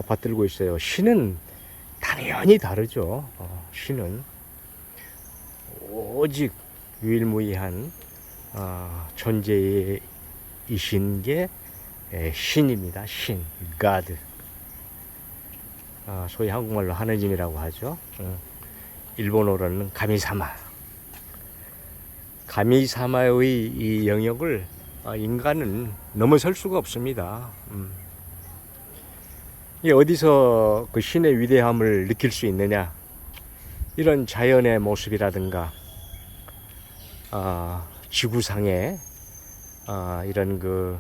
B: 받들고 있어요. 신은 당연히 다르죠. 신은 오직 유일무이한 존재이신 게 신입니다. 신, God. 소위 한국말로 하느님이라고 하죠. 일본어로는 가미사마. 가미사마의 이 영역을 인간은 넘어설 수가 없습니다. 이게 어디서 그 신의 위대함을 느낄 수 있느냐? 이런 자연의 모습이라든가, 지구상에 이런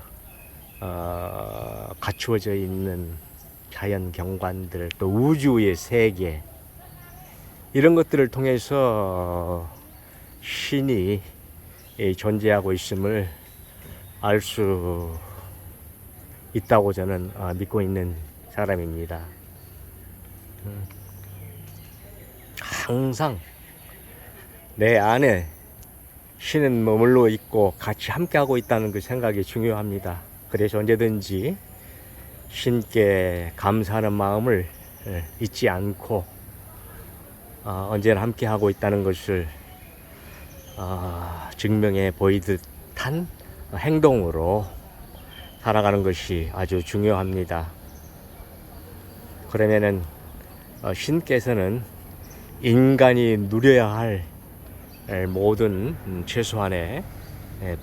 B: 갖추어져 있는 자연 경관들, 또 우주의 세계, 이런 것들을 통해서 신이 존재하고 있음을 알 수 있다고 저는 믿고 있는 사람입니다. 항상 내 안에 신은 머물러 있고 같이 함께하고 있다는 그 생각이 중요합니다. 그래서 언제든지 신께 감사하는 마음을 잊지 않고 언제나 함께하고 있다는 것을 증명해 보이듯한 행동으로 살아가는 것이 아주 중요합니다. 그러면은 신께서는 인간이 누려야 할 모든 최소한의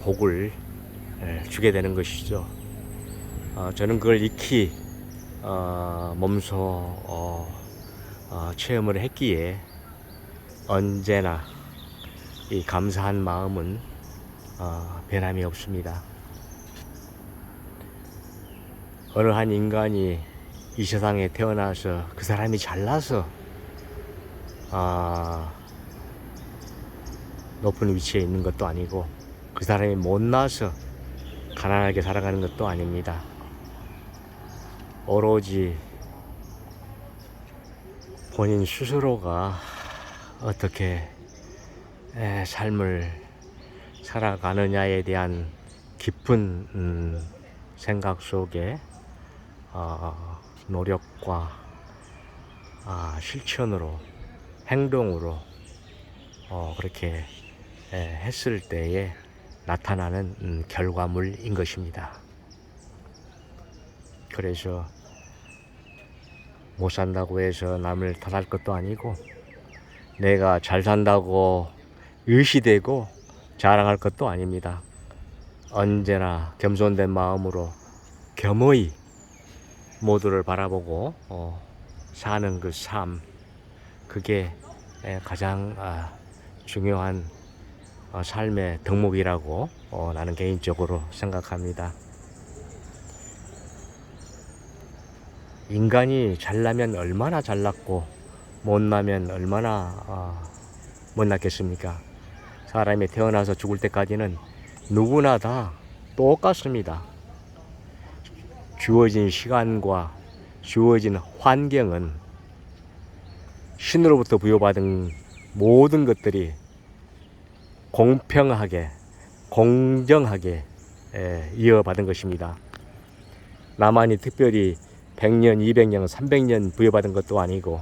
B: 복을 주게 되는 것이죠. 저는 그걸 익히 몸소 체험을 했기에 언제나 이 감사한 마음은 변함이 없습니다. 어느 한 인간이 이 세상에 태어나서 그 사람이 잘나서 높은 위치에 있는 것도 아니고 그 사람이 못나서 가난하게 살아가는 것도 아닙니다. 오로지 본인 스스로가 어떻게 삶을 살아가느냐에 대한 깊은 생각 속에 노력과 실천으로 행동으로 그렇게 했을 때에 나타나는 결과물인 것입니다. 그래서 못 산다고 해서 남을 탓할 것도 아니고 내가 잘 산다고 의시되고 자랑할 것도 아닙니다. 언제나 겸손된 마음으로 겸허히 모두를 바라보고 사는 그 삶, 그게 가장 중요한 삶의 덕목이라고 나는 개인적으로 생각합니다. 인간이 잘나면 얼마나 잘났고 못나면 얼마나 못났겠습니까? 사람이 태어나서 죽을 때까지는 누구나 다 똑같습니다. 주어진 시간과 주어진 환경은 신으로부터 부여받은 모든 것들이 공평하게 공정하게 이어받은 것입니다. 나만이 특별히 100년, 200년, 300년 부여받은 것도 아니고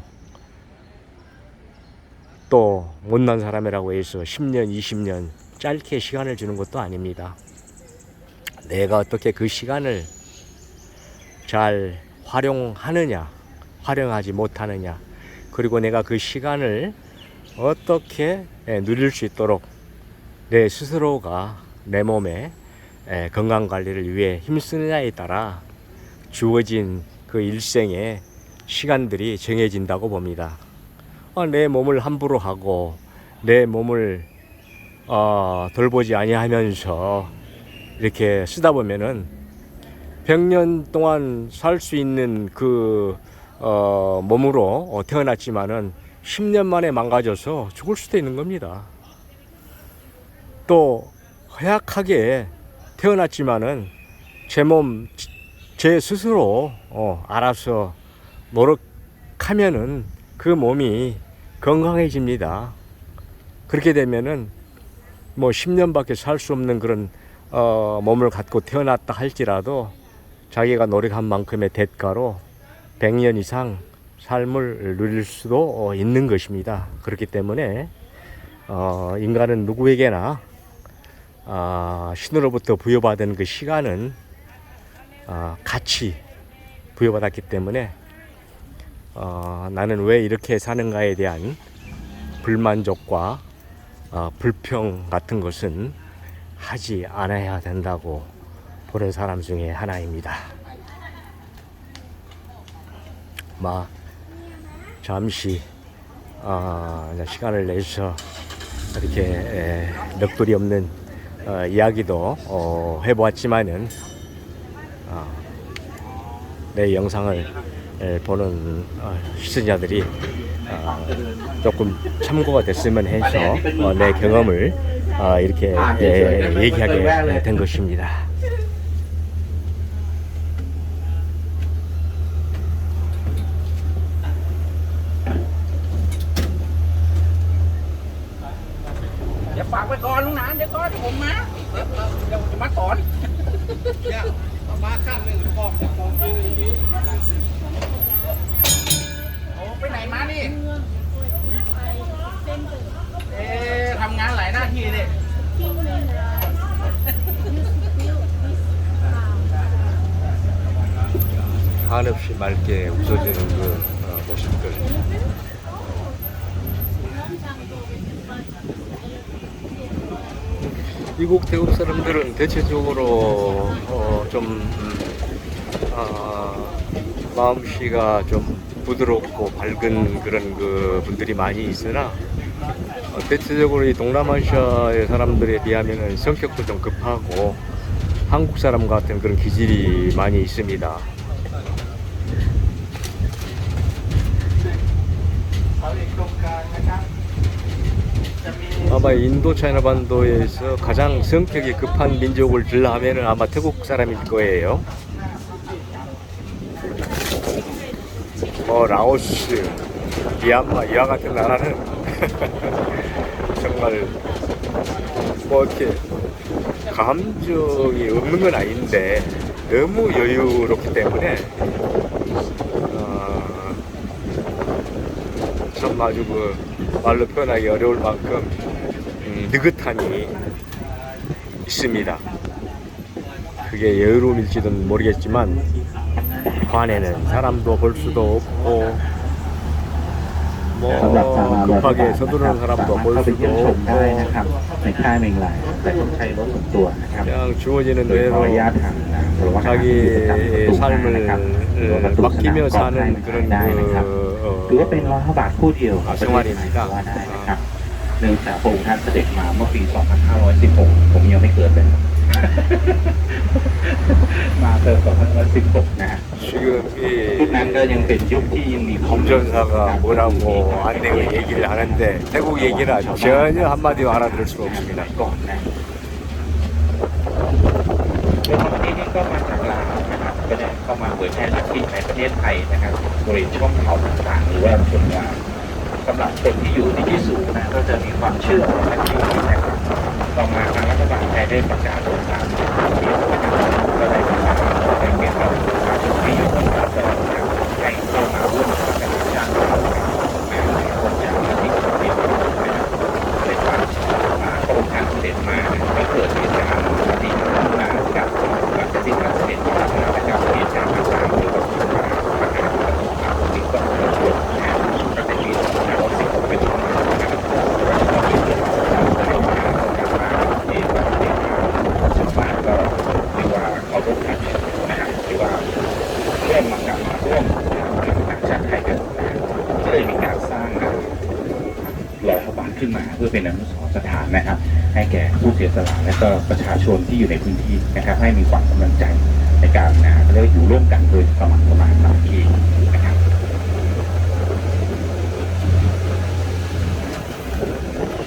B: 또 못난 사람이라고 해서 10년, 20년 짧게 시간을 주는 것도 아닙니다. 내가 어떻게 그 시간을 잘 활용하느냐, 활용하지 못하느냐, 그리고 내가 그 시간을 어떻게 누릴 수 있도록 내 스스로가 내 몸의 건강관리를 위해 힘쓰느냐에 따라 주어진 그 일생의 시간들이 정해진다고 봅니다. 내 몸을 함부로 하고 내 몸을 돌보지 아니하면서 이렇게 쓰다 보면은 100년 동안 살 수 있는 그 몸으로 태어났지만은 10년 만에 망가져서 죽을 수도 있는 겁니다. 또 허약하게 태어났지만은 제 몸 제 스스로 알아서 노력하면은 그 몸이 건강해집니다. 그렇게 되면은 뭐 10년밖에 살 수 없는 그런 몸을 갖고 태어났다 할지라도 자기가 노력한 만큼의 대가로 100년 이상 삶을 누릴 수도 있는 것입니다. 그렇기 때문에 인간은 누구에게나 신으로부터 부여받은 그 시간은 같이 부여받았기 때문에 나는 왜 이렇게 사는가에 대한 불만족과 불평 같은 것은 하지 않아야 된다고 보는 사람 중에 하나입니다. 잠시 시간을 내서 이렇게 넋두리 없는 이야기도 해보았지만은 내 영상을 보는 시청자들이 조금 참고가 됐으면 해서 내 경험을 이렇게 얘기하게 된 것입니다.
D: ฝากไปก่อนลุงหนานเดี๋ยวก่อนเดี๋ยวผมมาเดี๋ยวผมจะมาก่อนเนี่ยมาข้างหนึ่งบอกจะของจริงอย่างนี้โอ้ไปไหนมานี่ทำงานหลายหน้าที่เลย
B: 한없이 맑게 웃어주는 그 모습들. 미국 태국 사람들은 대체적으로 좀 마음씨가 좀 부드럽고 밝은 그런 그 분들이 많이 있으나 대체적으로 이 동남아시아의 사람들에 비하면은 성격도 좀 급하고 한국 사람 같은 그런 기질이 많이 있습니다. 아마 인도 차이나 반도에서 가장 성격이 급한 민족을 들라 하면은 아마 태국 사람일 거예요. 라오스, 미얀마 이와 같은 나라는 정말 뭐 이렇게 감정이 없는 건 아닌데 너무 여유롭기 때문에 참 아주 그 말로 표현하기 어려울 만큼 느긋함이 있습니다. 그게 여유로움일지도 모르겠지만 관에는 사람도 볼 수도 없고
A: สำหรับชาว
B: 뭐
A: มา
B: 급하게
A: นะ
B: 서두르는
A: ครับ
B: 사람도
A: สามารถ
B: 볼
A: เข้าไป
B: 수도
A: เยี่ยมชม
B: 없고
A: ได้นะครับในค่ายเมงลายแต่ต้องใช้รถส่วนตัวนะครับ
B: 그냥 주어지는
A: โดยขอ
B: 대로
A: อนุญาตทางหรือว่าทางที่กิจกรรมประตู
B: 자기
A: ห้านะครับหรือว่าประ
B: 삶을
A: ตูสนาม
B: 맡기며
A: กอล์ฟให้
B: 사는
A: มา
B: 그런
A: ได้นะครับถือว่าเป็นร้อยพระบาทคู่เดียวของประเทศไทยก็ว่าได้นะครับเนื่องจากพระองค์ท่านเสด็จมาเมื่อปี 2516 ผมยังไม่เกิดเลย มาเติม2516 นะฮะ
B: 지금
A: ยุคนั้นก็
B: 이
A: ยังเป็นยุคที่ยังมีความ
B: 검전사가 뭐라고 안내의 얘기를 하는데 태국 얘기를 전혀 한마디도 알아들을 수가 없습니다.
A: ก่อนนะโดยคนนี้นี่ก็มาจากลาวนะครับก็ได้เข้ามาเผยแพร่ลัทธิในประเทศไทยนะครับบริเวณช่องเขาต่างๆหรือว่าส่วนกลางสำหรับคนที่อยู่ในที่สูงนะก็จะมีความเชื่อในลัทธินี้นะครับต่อมาทางรัฐบาลไทยได้ประกาศโดยตามก็ได้ประกาศให้เกี่ยวกับประชาชนที่อยู่บนเขาแต่ละให้เข้ามาร่วมกับการสร้างความในคนจากลัทธิของเรานะครับในความพระองค์ท่านเสด็จมาก็เกิดเหตุการณ์ที่มากับหลังจากที่ท่านเสด็จมานะครับเหตุการณ์ต่างๆเกี่ยวกับปัญหาที่ต้องเกิดขึ้นนะก็จะมี2516เป็นต้นมานะครับแล้วก็มีเรื่องราวต่างๆมาการมาที่ประเทศชาวบ้านก็เรียกว่าเขาร่วมกันนะครับหรือว่าร่วมมากับมาร่วมกับต่างชาติไทยกันนะก็เลยมีการสร้างรอยพระบาทขึ้นมาเพื่อเป็นอนุสรณ์สถานนะครับ ให้แก่ผู้เสียสละและก็ประชาชนที่อยู่ในพื้นที่นะครับให้มีความกำลังใจในการเรียกว่าอยู่ร่วมกันโดยสมัครสมานสามัคคีนะครับ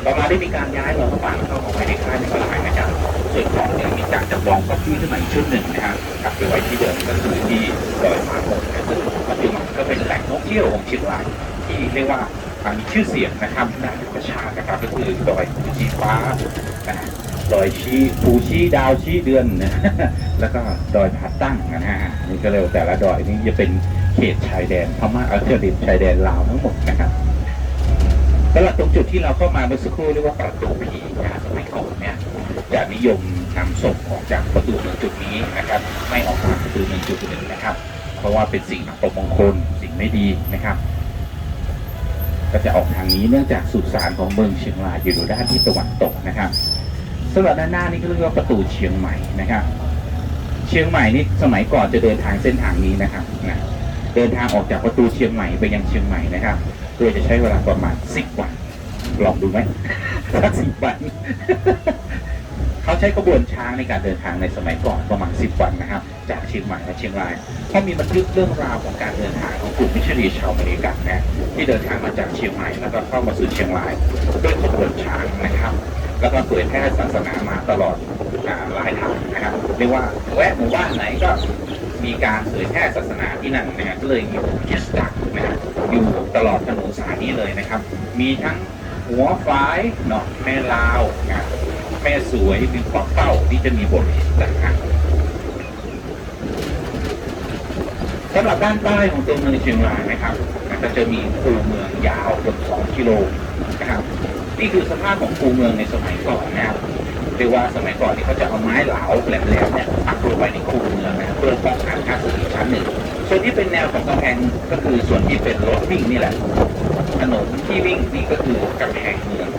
A: ต่อมาได้มีการย้ายรอยพระบาทเข้ามาไว้ในค่ายในหลายนะครับส่วนของเนี่ยมีการจำลองก็ขึ้นมาอีกชุดหนึ่งนะครับกลับไปไว้ที่เดิมก็คือที่ดอยผาหมกซึ่งปัจจุบันก็เป็นแหล่งท่องเที่ยวของเชียงรายที่เรียกว่ามีชื่อเสียงนะครับด้านธรรมชาตินะครับก็คือดอยภูชีฟ้าดอยชี้ภูชี้ดาวชี้เดือนนะแล้วก็ดอยผาตั้งนะฮะนี่ก็เรียกแต่ละดอยนี่จะเป็นเขตชายแดนพม่าเขตชายแดนลาวทั้งหมดนะครับสำหรับตรงจุดที่เราเข้ามาเมื่อสักครู่เรียกว่าประตูผีนะสมัยก่อนเนี่ยจะนิยมนำศพออกจากประตูจุดนี้นะครับไม่ออกมาประตูจุดหนึ่งนะครับเพราะว่าเป็นสิ่งอัปมงคลสิ่งไม่ดีนะครับก็จะออกทางนี้เนื่องจากสุสานของเมืองเชียงรายอยู่ด้านที่ตะวันตกนะครับสำหรับด้านหน้านี่ก็เรียกว่าประตูเชียงใหม่นะครับเชียงใหม่นี่สมัยก่อนจะเดินทางเส้นทางนี้นะครับเดินทางออกจากประตูเชียงใหม่ไปยังเชียงใหม่นะครับโดยจะใช้เวลาประมาณ10 วันลองดูไหมสัก10 วัน เขาใช้กระบวนช้างในการเดินทางในสมัยก่อนประมาณ10 วันนะครับจากเชียงใหม่และเชียงรายเขามีบันทึกเรื่องราวของการเดินทางของกลุ่มมิชชันนารีชาวอเมริกันนะที่เดินทางมาจากเชียงใหม่แล้วก็เข้ามาสู่เชียงรายด้วยกระบวนช้างนะครับแล้วก็เผยแพร่ศาสนามาตลอดหลายทางนะครับเรียกว่าแวะหมู่บ้านไหนก็มีการเผยแพร่ศาสนาที่นั่นนะครับก็เลยอยู่ยึดดักนะครับอยู่ตลอดถนนสายนี้เลยนะครับมีทั้งหัวฟ้ายเนาะแม่ลาวนะแม่สวยมีขวักเป้าที่จะมีบทต่างๆสำหรับด้านใต้ของตัวเมืองเชียงรายนะครับก็จะมีคูเมืองยาวเกือบ2 กิโลนะครับนี่คือสภาพของคูเมืองในสมัยก่อนนะครับเรียกว่าสมัยก่อนที่เขาจะเอาไม้เหลาแหลมๆเนี่ยปักลงไปในคูเมืองนะเพื่อป้องกันข้าศึกอีกชั้นหนึ่งส่วนที่เป็นแนวของกำแพงก็คือส่วนที่เป็นรถวิ่งนี่แหละถนนที่วิ่งนี่ก็คือกำแพงเมือง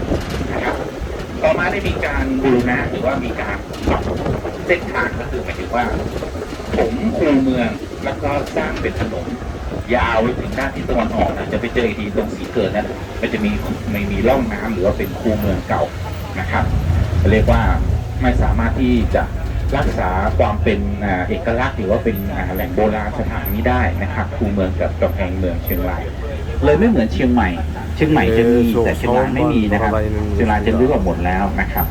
A: นะครับต่อมาได้มีการบูรณะหรือว่ามีการปรับเส้นทางก็คือหมายถึงว่าผมคูเมืองแล้วก็สร้างเป็นถนนยาวไปถึงด้านทิศตะวันออกนะจะไปเจออีกทีตรงสีเกิดนะมันจะมีร่องน้ำหรือว่าเป็นคูเมืองเก่านะครับเรียกว่าไม่สามารถที่จะรักษาความเป็นเอกลักษณ์หรือว่าเป็นแหล่งโบราณสถานนี้ได้นะครับคูเมืองกับกำแพงเมืองเชียงรายเลยไม่เหมือนเชียงใหม่จะมีแต่เชียงรายไม่มีนะครับเชียงรายจะรื้อออกหมดแล้วนะครับ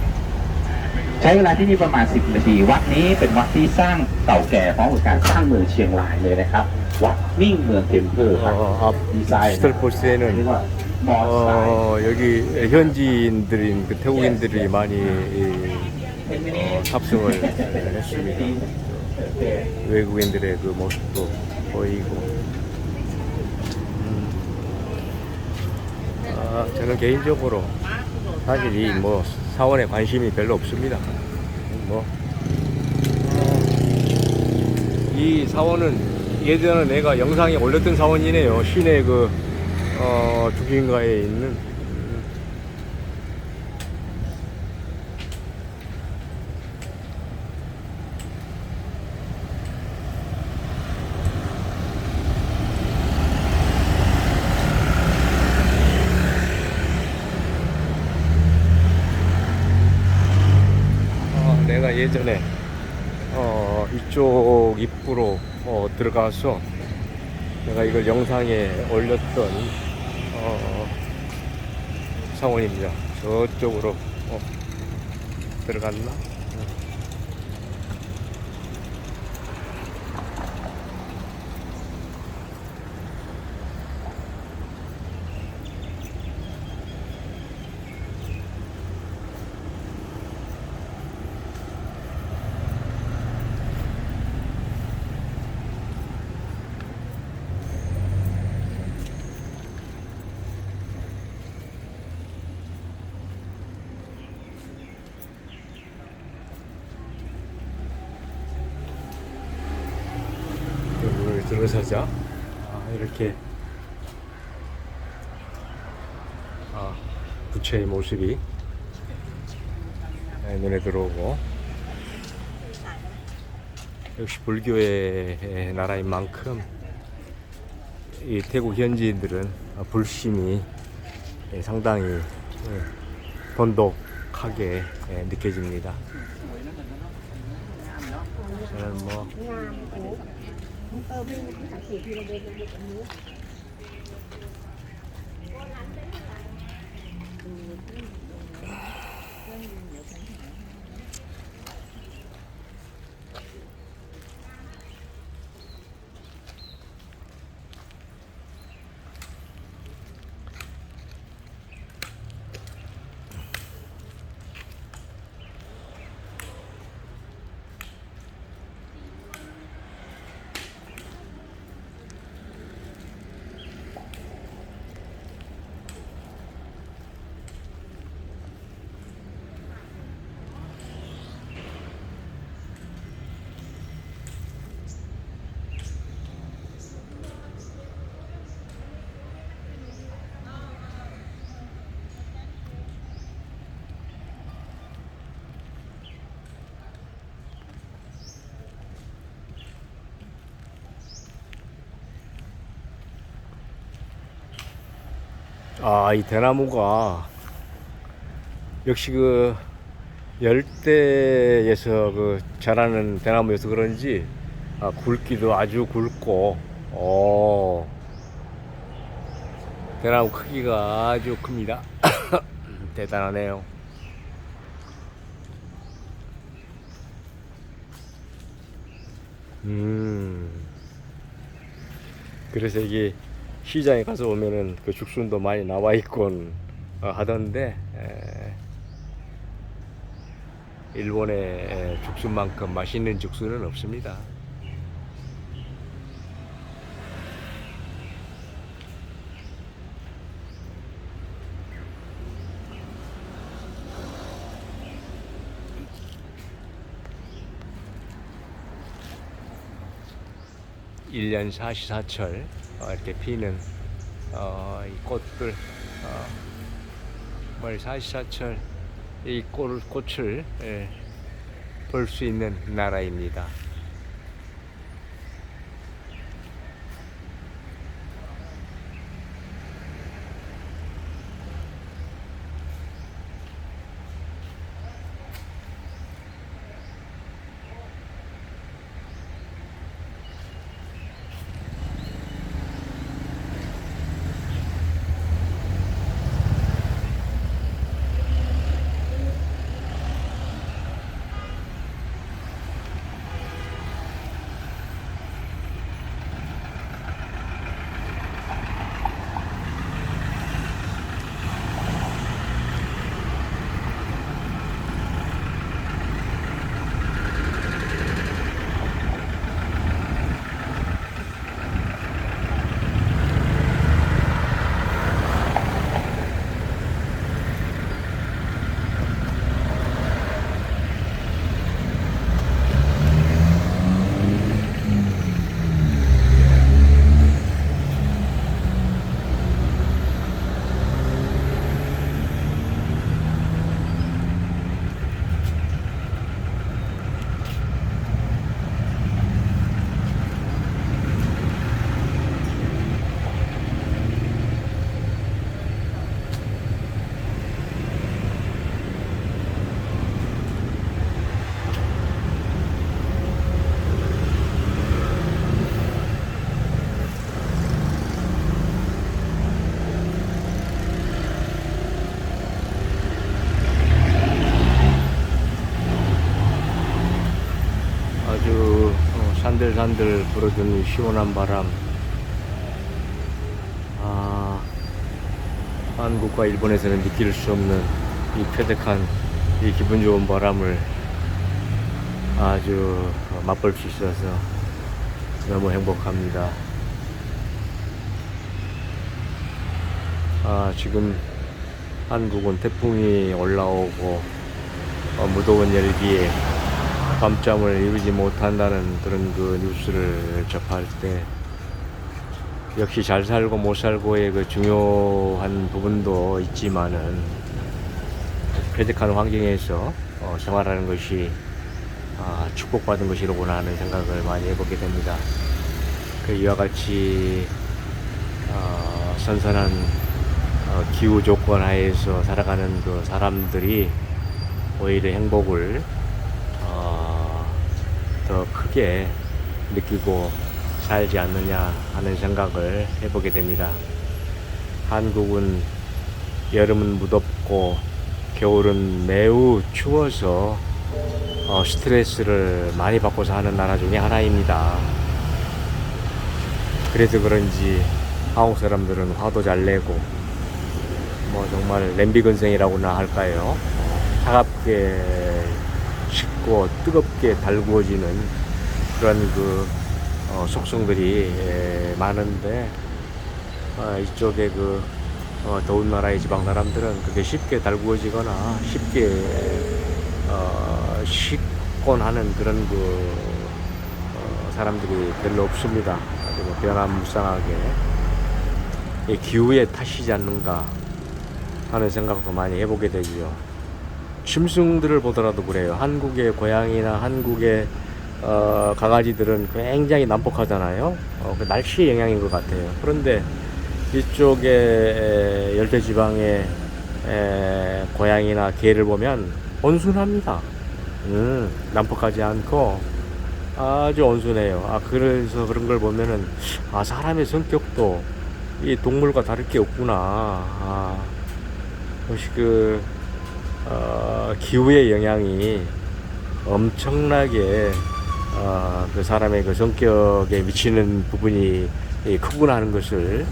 A: ใช้เวลาที่นี่ประมาณ10 นาทีวัดนี้เป็นวัดที่สร้างเก่าแก่พร้อมกับการสร้างเมืองเชียงรายเลยนะครับวัดมิ่งเมืองเทมเพอร์ครับดีไซน์
B: 디지털 포스에는
A: 여기
B: 여기 현지인들인 그 태국인들이 많이 탑승을 했습니다. 외국인들의 그 모습도 보이고. 저는 개인적으로 사실 이 뭐 사원에 관심이 별로 없습니다. 뭐 이 사원은 예전에 내가 영상에 올렸던 사원이네요. 시내 그 중심가에 있는. 내가 예전에 이쪽 입구로 들어가서 내가 이걸 영상에 올렸던 사원입니다. 저쪽으로 들어갔나? 여기를 들어서자. 이렇게 부처의 모습이 눈에 들어오고, 역시 불교의 나라인 만큼 이 태국 현지인들은 불심이 상당히 돈독하게 느껴집니다. 저는 뭐 이 대나무가 역시 그 열대에서 그 자라는 대나무여서 그런지 굵기도 아주 굵고, 대나무 크기가 아주 큽니다. 대단하네요. 그래서 이게 시장에 가서 보면은 그 죽순도 많이 나와 있곤 하던데, 일본의 죽순만큼 맛있는 죽순은 없습니다. 일년 사시사철 이렇게 피는 이 꽃들, 사시사철 이 꽃을 볼 수 있는 나라입니다. 산들 불어주는 시원한 바람. 한국과 일본에서는 느낄 수 없는 이 쾌적한 이 기분 좋은 바람을 아주 맛볼 수 있어서 너무 행복합니다. 지금 한국은 태풍이 올라오고 무더운 열기에 밤잠을 이루지 못한다는 그런 그 뉴스를 접할 때 역시 잘 살고 못 살고의 그 중요한 부분도 있지만은 쾌적한 환경에서 생활하는 것이 축복받은 것이로구나 하는 생각을 많이 해보게 됩니다. 이와 같이 선선한 기후 조건 하에서 살아가는 그 사람들이 오히려 행복을 더 크게 느끼고 살지 않느냐 하는 생각을 해보게 됩니다. 한국은 여름은 무덥고 겨울은 매우 추워서 스트레스를 많이 받고 사는 나라 중에 하나입니다. 그래서 그런지 한국 사람들은 화도 잘 내고 정말 냄비근생이라고나 할까요? 차갑게 식고 뜨겁게 달구어지는 그런 그 속성들이 많은데 이쪽에 그 더운 나라의 지방 사람들은 그게 쉽게 달구어지거나 쉽게 식곤 하는 그런 그 사람들이 별로 없습니다. 그리고 변화무쌍하게 이 기후의 탓이지 않는가 하는 생각도 많이 해보게 되고요. 짐승들을 보더라도 그래요. 한국의 고양이나 한국의 강아지들은 굉장히 난폭하잖아요. 그 날씨의 영향인 것 같아요. 그런데 이쪽에 열대지방의 고양이나 개를 보면 온순합니다. 난폭하지 않고 아주 온순해요. 그래서 그런 걸 보면은 사람의 성격도 이 동물과 다를 게 없구나. 혹시 기후의 영향이 엄청나게 그 사람의 그 성격에 미치는 부분이 크구나 하는 것을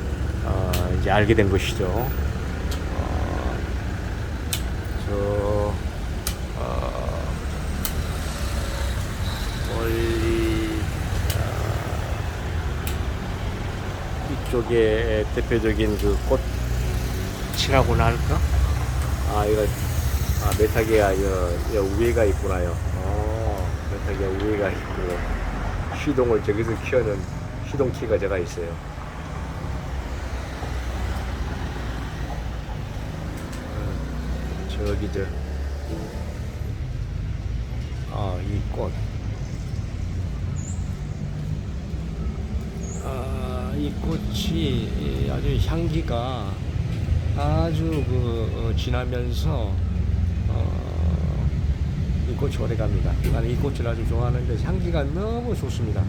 B: 이제 알게 된 것이죠. 멀리 이쪽에 대표적인 그 꽃이라고나 할까? 이거 메타게가 위에가 있구나요. 메타게가 위에가 있고 시동을 저기서 키우는 시동키가 제가 있어요. 저기 이 꽃. 이 꽃이 아주 향기가 아주 진하면서 이 꽃이 오래 갑니다. 나는 이 꽃을 아주 좋아하는데 향기가 너무 좋습니다.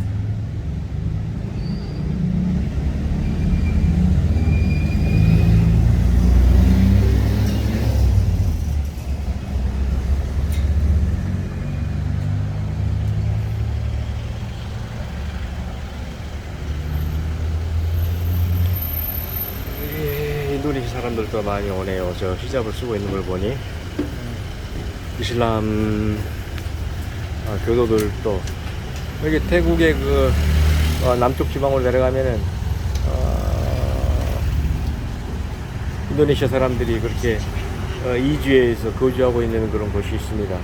B: 인도네시아 사람들도 많이 오네요. 저 히잡을 쓰고 있는 걸 보니 이슬람 교도들도 여기 태국의 남쪽 지방으로 내려가면은 인도네시아 사람들이 그렇게 이주해서 거주하고 있는 그런 곳이 있습니다.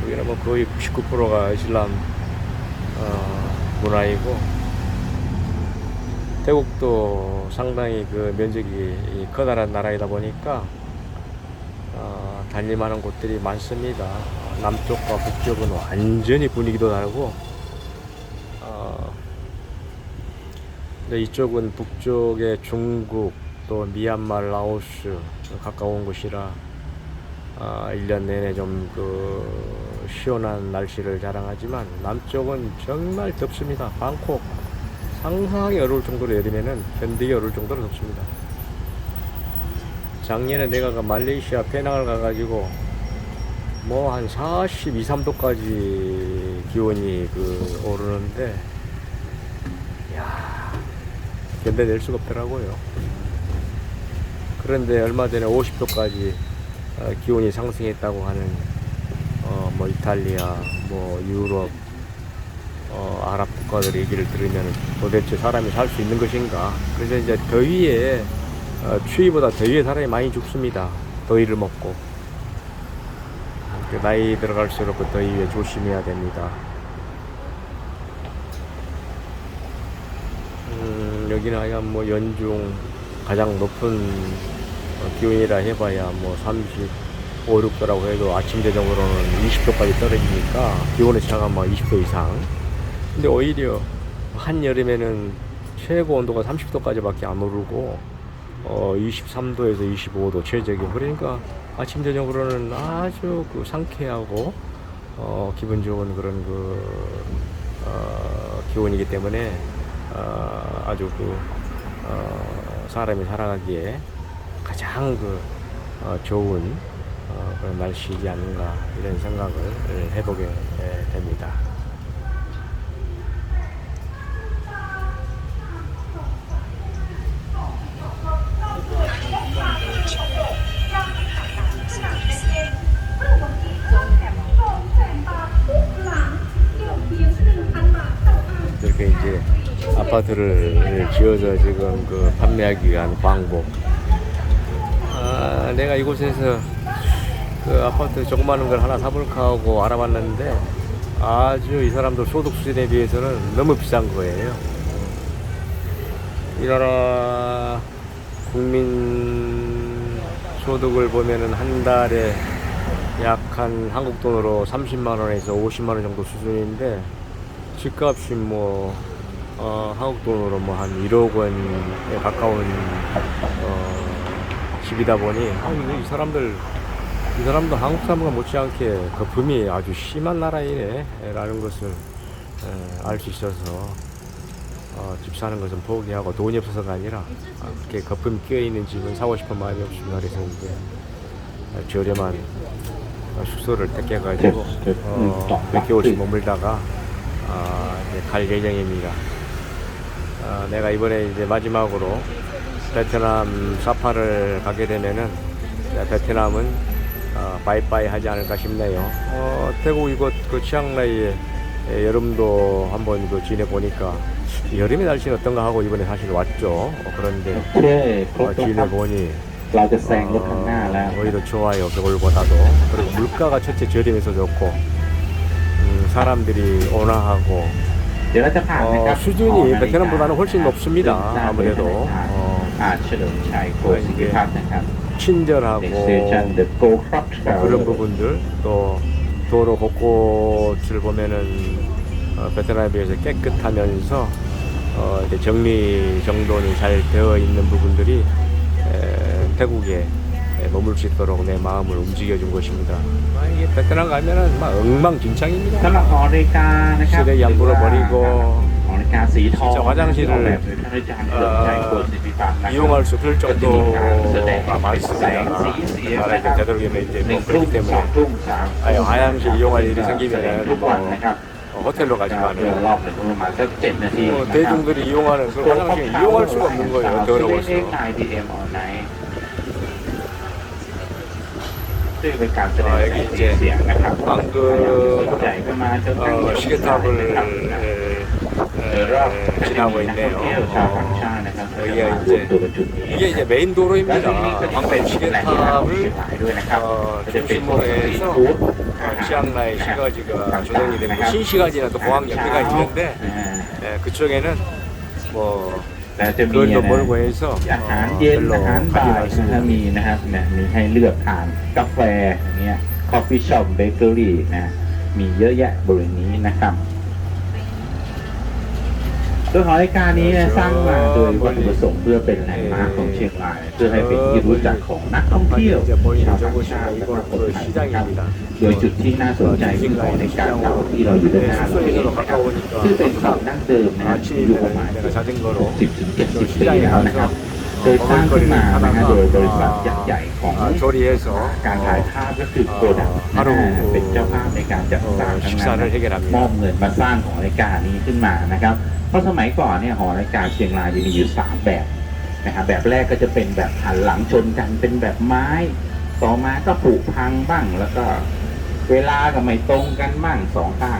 B: 여기는 거의 99%가 이슬람 문화이고 태국도 상당히 면적이 커다란 나라이다 보니까 달릴만한 곳들이 많습니다. 남쪽과 북쪽은 완전히 분위기도 다르고 근데 이쪽은 북쪽에 중국 또 미얀마, 라오스 가까운 곳이라 1년 내내 좀 시원한 날씨를 자랑하지만 남쪽은 정말 덥습니다. 방콕 상상하기 어려울 정도로 여름에는 견디기 어려울 정도로 덥습니다. 작년에 내가 말레이시아 페낭을 가가지고 한 42, 3도까지 기온이 오르는데 견뎌낼 수가 없더라고요. 그런데 얼마 전에 50도까지 기온이 상승했다고 하는 뭐 이탈리아, 뭐 유럽, 아랍 국가들 얘기를 들으면 도대체 사람이 살 수 있는 것인가? 그래서 이제 더위에 추위보다 더위에 사람이 많이 죽습니다. 더위를 먹고 나이 들어갈수록 그 더위에 조심해야 됩니다. 여기는 하여간 뭐 연중 가장 높은 기온이라 해봐야 뭐 35, 6도라고 해도 아침 저녁으로는 20도까지 떨어지니까 기온의 차가 뭐 20도 이상. 근데 오히려 한여름에는 최고 온도가 30도까지밖에 안 오르고 23도에서 25도 최저기. 그러니까 아침 저녁으로는 아주 그 상쾌하고 기분 좋은 그런 기온이기 때문에 아주 사람이 살아가기에 가장 좋은 그런 날씨이지 않는가 이런 생각을 해보게 됩니다. 이렇게 이제 아파트를 지어서 지금 판매하기 위한 광고. 내가 이곳에서 아파트 조그마한 걸 하나 사볼까 하고 알아봤는데 아주 이 사람들 소득 수준에 비해서는 너무 비싼 거예요. 이 나라 국민 소득을 보면은 한 달에 약 한 한국 돈으로 30만 원에서 50만 원 정도 수준인데 집값이 뭐 한국 돈으로 뭐 한 1억 원에 가까운 집이다 보니 이 사람도 한국 사람과 못지않게 거품이 아주 심한 나라이네 라는 것을 알 수 있어서 집 사는 것은 포기하고 돈이 없어서가 아니라 그렇게 거품이 끼어있는 집은 사고 싶은 마음이 없습니다. 그래서 이제 저렴한 숙소를 택해가지고 몇 개월씩 머물다가 이제 갈 예정입니다. 내가 이번에 이제 마지막으로 베트남 사파를 가게 되면은 베트남은 바이바이 하지 않을까 싶네요. 태국 이곳 치앙라이에 여름도 한번 지내보니까 여름의 날씨는 어떤가 하고 이번에 사실 왔죠. 그런데 지내보니 오히려 좋아요. 겨울보다도. 그리고 물가가 첫째 저렴해서 좋고 사람들이 온화하고 수준이 베트남보다는 훨씬 높습니다. 아무래도 이게 친절하고 그런 부분들, 또 도로 곳곳을 보면은 베트남에 비해서 깨끗하면서 이제 정리 정돈이 잘 되어 있는 부분들이 태국에 머물 수 있도록 내 마음을 움직여준 것입니다. 이게 베트남 가면은 막 엉망진창입니다. 쓰레기 함부로 버리고 진짜 화장실을 이용할 수 없을 정도가 많습니다. 나라에서 되도록이면 이제 뭐 그렇기 때문에 화장실 이용할 일이 생기면은 호텔로 가지만은 대중들이 이용하는 그 화장실 이용할 수가 없는 거예요. 더러워서. 여기 이제 방금 시계탑을 지나고 있네요. 이게 이제 메인 도로입니다. 방금 시계탑을 중심으로 해서 치앙라이 시가지가 조성이 되고 신시가지나 또 공항 옆에가 있는데 그쪽에는 뭐 거리도 멀고 해서
A: อาหารเย็นอาหารบ่ายนะครับมีนะครับมีให้เลือกทานกาแฟอย่างเงี้ยคอฟฟี่ช็อปเบเกอรี่นะมีเยอะแยะบริเวณนี้นะครับโดยหอรายการนี้สร้างมาโดยวัตถุประสงค์เพื่อเป็นแหล่งมาร์คของเชียงรายเพื่อให้เป็นที่รู้จักของนักท่องเที่ยวชาวต่างชาติและก็คนไทยนะครับโดยจุดที่น่าสนใจคือของในการเราที่เราอยู่ด้านหน้าเราเองนะครับซึ่งเป็นของดั้งเดิมนะอยู่ประมาณ60 ถึง 70 ปีแล้วนะครับโดยสร้างขึ้นมานะฮะโดยบริษัทยักษ์ใหญ่ของการถ่ายภาพก็คือโกดังเป็นเจ้าภาพในการจัดสร้างทั้งนั้นมอบเงินมาสร้างของรายการนี้ขึ้นมานะครับ เพราะสมัยก่อนเนี่ยหอนาฬิกาเชียงรายจะมีอยู่3แบบนะครับแบบแรกก็จะเป็นแบบหันหลังชนกันเป็นแบบไม้ต่อมาก็ผุพังบ้างแล้วก็เวลาก็ไม่ตรงกันบ้าง2ข้าง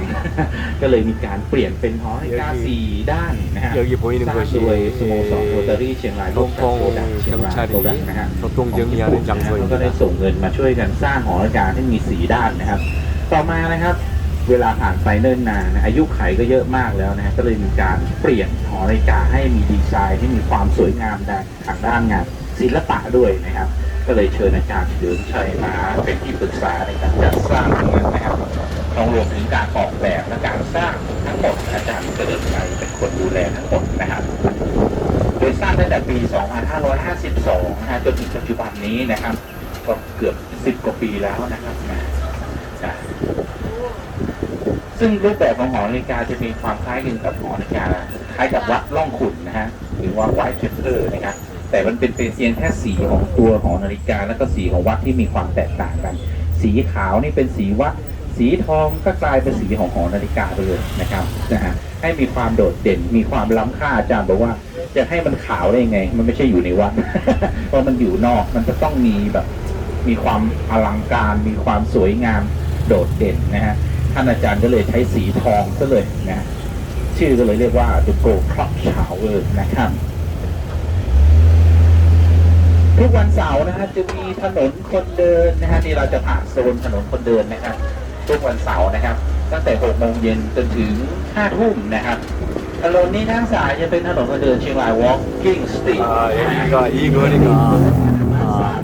A: ก็เลยมีการเปลี่ยนเป็นหอนาฬิกา4ด้านนะฮะ
B: 여기 보이는
A: สร้าง
B: 것이
A: โดยสโมสรโรตารี่เชียงรายร่วมกับโปรดักเชียงรายโปรดักนะฮะ
B: 교통 정리하는
A: เขาก็ได้
B: 장소입니다.
A: ส่งเงินมาช่วยกันสร้างหอนาฬิกาที่มี4ด้านนะครับ ต่อมานะครับ เวลาผ่านไปเนิ่นนานนะอายุไขก็เยอะมากแล้วนะฮะก็เลยมีการเปลี่ยนหอนาฬิกาให้มีดีไซน์ที่มีความสวยงามทางด้านงานศิลปะด้วยนะครับ ก็เลยเชิญอาจารย์เฉลิมชัยมาเป็นที่ปรึกษาในการจัดสร้างงานนะครับต้องรวมถึงการออกแบบและการสร้างทั้งหมดอาจารย์เฉลิมชัยเป็นคนดูแลทั้งหมดนะครับ โดยสร้างตั้งแต่ปี 2552 นะฮะจนถึงปัจจุบันนี้นะครับ ก็เกือบ 10 กว่าปีแล้วนะครับนะซึ่งรูปแบบของหอนาฬิกาจะมีความคล้ายคลึงกับหอนาฬิกาคล้ายกับวัดล่องขุ่นนะฮะหรือว่าไวท์เทมเพอร์นะครับแต่มันเป็นเพียงแค่สีของตัวหอนาฬิกาแล้วก็สีของวัดที่มีความแตกต่างกัน สีขาวนี่เป็นสีวัดสีทองก็กลายเป็นสีของหอนาฬิกาไปเลยนะครับนะฮะให้มีความโดดเด่นมีความล้ำค่าอาจารย์บอกว่าจะให้มันขาวได้ยังไง มันไม่ใช่อยู่ในวัด เพราะมันอยู่นอกมันจะต้องมีแบบมีความอลังการมีความสวยงามโดดเด่นนะฮะท่านอาจารย์ก็เลยใช้สีทองซะเลยนะชื่อก็เลยเรียกว่า The Gold Clock Tower นะครับทุกวันเสาร์นะฮะจะมีถนนคนเดินนะฮะนี่เราจะผ่านโซนถนนคนเดินนะครับทุกวันเสาร์นะครับตั้งแต่ 6 โมงเย็นจนถึง 5 ทุ่มนะครับถนนนี้ทั้งสายจะเป็นถนนคนเดินเชียงราย Walking Street
B: 여기가 이 거리가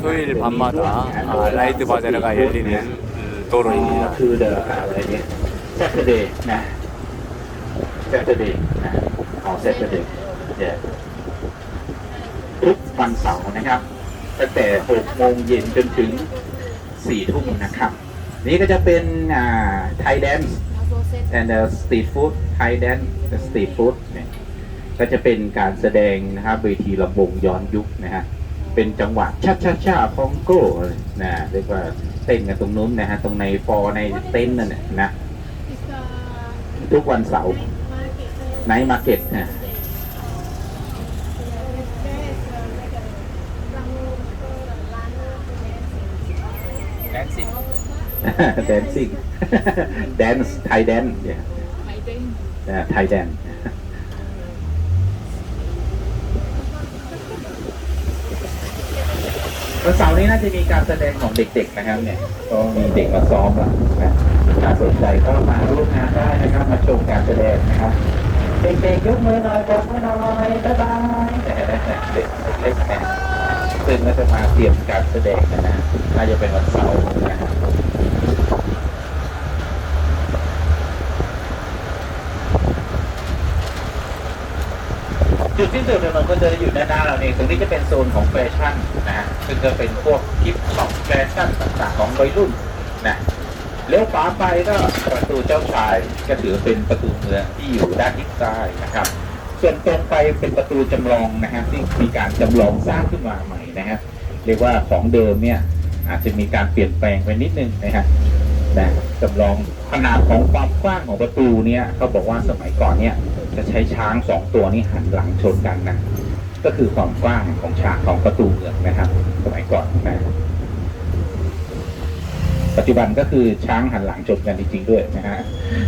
B: 토요일 밤마다 라이트 바자르가 열리는 도로입니다.
A: คือเดอะไรเนี่ย Saturday นะ Saturday นะเอา Saturday เนี่ยทุกวันเสาร์นะครับตั้งแต่ 6 โมงเย็นจนถึง 4 ทุ่มนะครับ นี่ก็จะเป็นไทยแดนซ์ and street food ไทยแดนซ์ street food เนี่ยก็จะเป็นการแสดงนะครับเวทีลำวงย้อนยุคนะฮะเป็นจังหวะชาคองโก้นะเรียกว่าเต้นกันตรงนู้นนะฮะตรงในในเต้นนั่นนะทุกวันเสาร์ไนท์มาร์เก็ตนะ
D: แดนซิ่ง
A: dancing dance Thai dance เนี่ย
C: ไม่ได้
A: Thai dance วันเสาร์นี้น่าจะมีการแสดงของเด็กๆนะครับเนี่ยก็มีเด็กมาซ้อมแล้วนะถ้าสนใจก็มาร่วมงานได้นะครับมาชมการแสดงนะครับเด็กๆยกมือหน่อยบอกมือหน่อยบ๊ายบายเด็กเล็กๆนะซึ่งก็จะมาเตรียมการแสดงนะน่าจะเป็นวันเสาร์นะครับจุดที่สุดถนนคนเดินอยู่ด้านหน้าเราเนี่ยตรงนี้จะเป็นโซนของแฟชั่นนะฮะซึ่งจะเป็นพวกคลิปของแฟชั่นต่างๆของวัยรุ่นนะเลี้ยวขวาไปก็ประตูเจ้าชายก็ถือเป็นประตูเมืองที่อยู่ด้านทิศใต้นะครับส่วนตรงไปเป็นประตูจำลองนะฮะที่มีการจำลองสร้างขึ้นมาใหม่นะฮะเรียกว่าของเดิมเนี่ยอาจจะมีการเปลี่ยนแปลงไปนิดนึงนะฮะจำลองขนาดของความกว้างของประตูเนี่ยเขาบอกว่าสมัยก่อนเนี่ยจะใช้ช้าง2 ตัวนี้หันหลังชนกันนะก็คือความกว้างของฉากของประตูเมืองนะครับ สมัยก่อนนะปัจจุบันก็คือช้างหันหลังชนกันจริงๆด้วยนะฮะ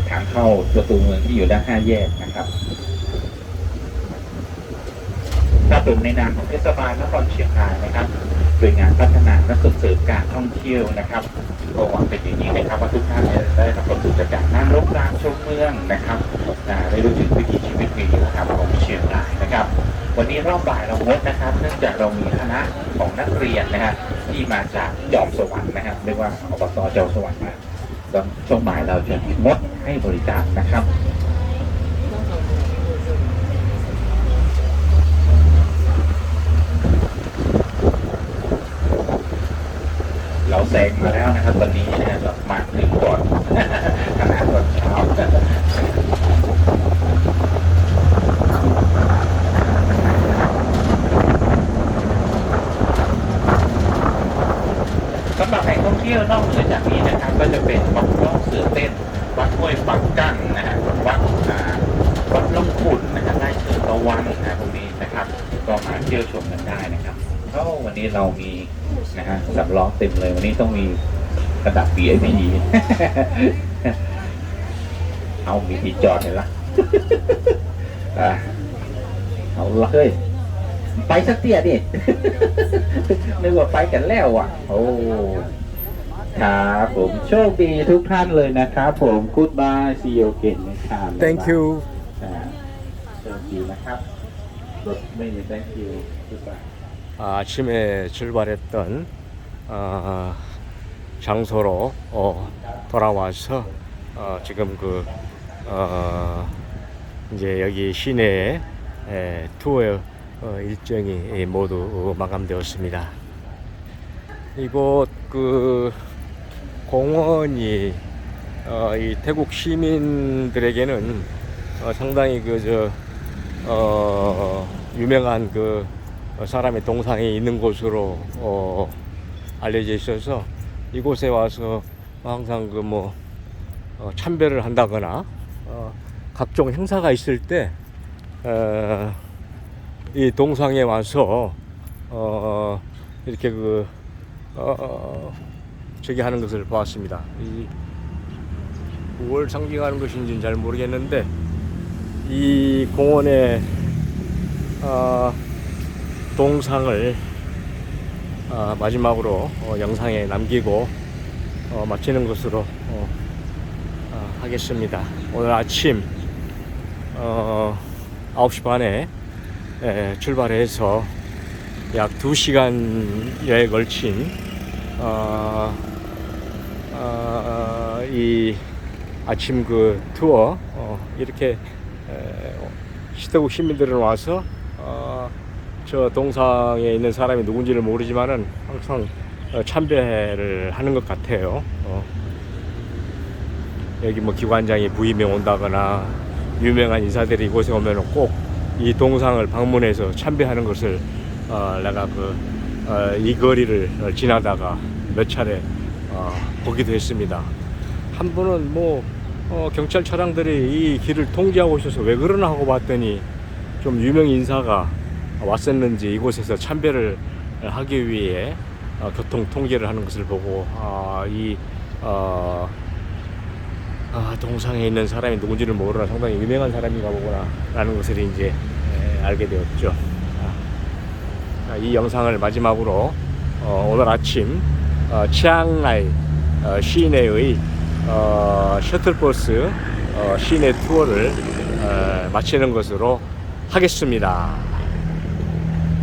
A: ทางเข้าประตูเมืองที่อยู่ด้าน5 แยกนะครับกระผมในนามของเทศบาลนครเชียงรายนะครับโดยงานพัฒนาและส่งเสริมการท่องเที่ยวนะครับก็หวังเป็นอย่างนี้นะครับว่าทุกท่านจะได้รับความสุขจากการนั่งรถรางชมเมืองนะครับได้รู้ถึงวิถีชีวิตวิถีธรรมของเชียงรายนะครับวันนี้รอบบ่ายเรางดนะครับเนื่องจากเรามีคณะของนักเรียนนะฮะที่มาจากจอมสวรรค์นะครับเรียกว่าอบต.จอมสวรรค์มาช่วงบ่ายเราจะงดให้บริการนะครับเราแซงมาแล้วนะครับวันนี้นะเรามาถึงก่อนขนาดตอนเช้าสำหรับแหล่งท่องเที่ยวนอกเหนือจากนี้นะครับก็จะเป็นวัดล่องเสือเต้นวัดห้วยปักกั้งนะฮะวัดล่องขุ่นนะครับ ตะวันนะพวกนี้นะครับ ก็มาเที่ยวชมกันได้นะครับวันนี้เรามีนะฮะสำล้อเต็มเลยวันนี้ต้องมีระดับ VIP เอามีที่จอดเห็นละ เอาละเฮ้ยไปสักเตี้ยดิ นึกว่าไปกันแล้วอ่ะโอ้ครับผมโชคดีทุกท่านเลยนะครับผม Goodbye see you again นะครับ
B: Thank you.
A: โชคดีนะครับรถไม่มี Thank you Goodbye
B: 아침에 출발했던 장소로 돌아와서 지금 이제 여기 시내에 투어 일정이 모두 마감되었습니다. 이곳 공원이 이 태국 시민들에게는 상당히 유명한 사람의 동상이 있는 곳으로 알려져 있어서 이곳에 와서 항상 참배를 한다거나 각종 행사가 있을 때 이 동상에 와서 이렇게 저기 하는 것을 보았습니다. 뭘 상징하는 것인지는 잘 모르겠는데 이 공원에 동상을 마지막으로 영상에 남기고 마치는 것으로 하겠습니다. 오늘 아침 9시 반에 출발해서 약 2시간여에 걸친 이 아침 투어 이렇게 시태국 시민들은 와서 저 동상에 있는 사람이 누군지를 모르지만은 항상 참배를 하는 것 같아요. 여기 기관장이 부임해 온다거나 유명한 인사들이 이곳에 오면은 꼭 이 동상을 방문해서 참배하는 것을 내가 이 거리를 지나다가 몇 차례 보기도 했습니다. 한 번은 경찰 차량들이 이 길을 통제하고 있어서 왜 그러나 하고 봤더니 좀 유명 인사가 왔었는지 이곳에서 참배를 하기 위해 교통 통제를 하는 것을 보고 동상에 있는 사람이 누군지를 모르나 상당히 유명한 사람인가 보구나 라는 것을 이제 알게 되었죠. 이 영상을 마지막으로 오늘 아침 치앙라이 시내의 셔틀버스 시내 투어를 마치는 것으로 하겠습니다.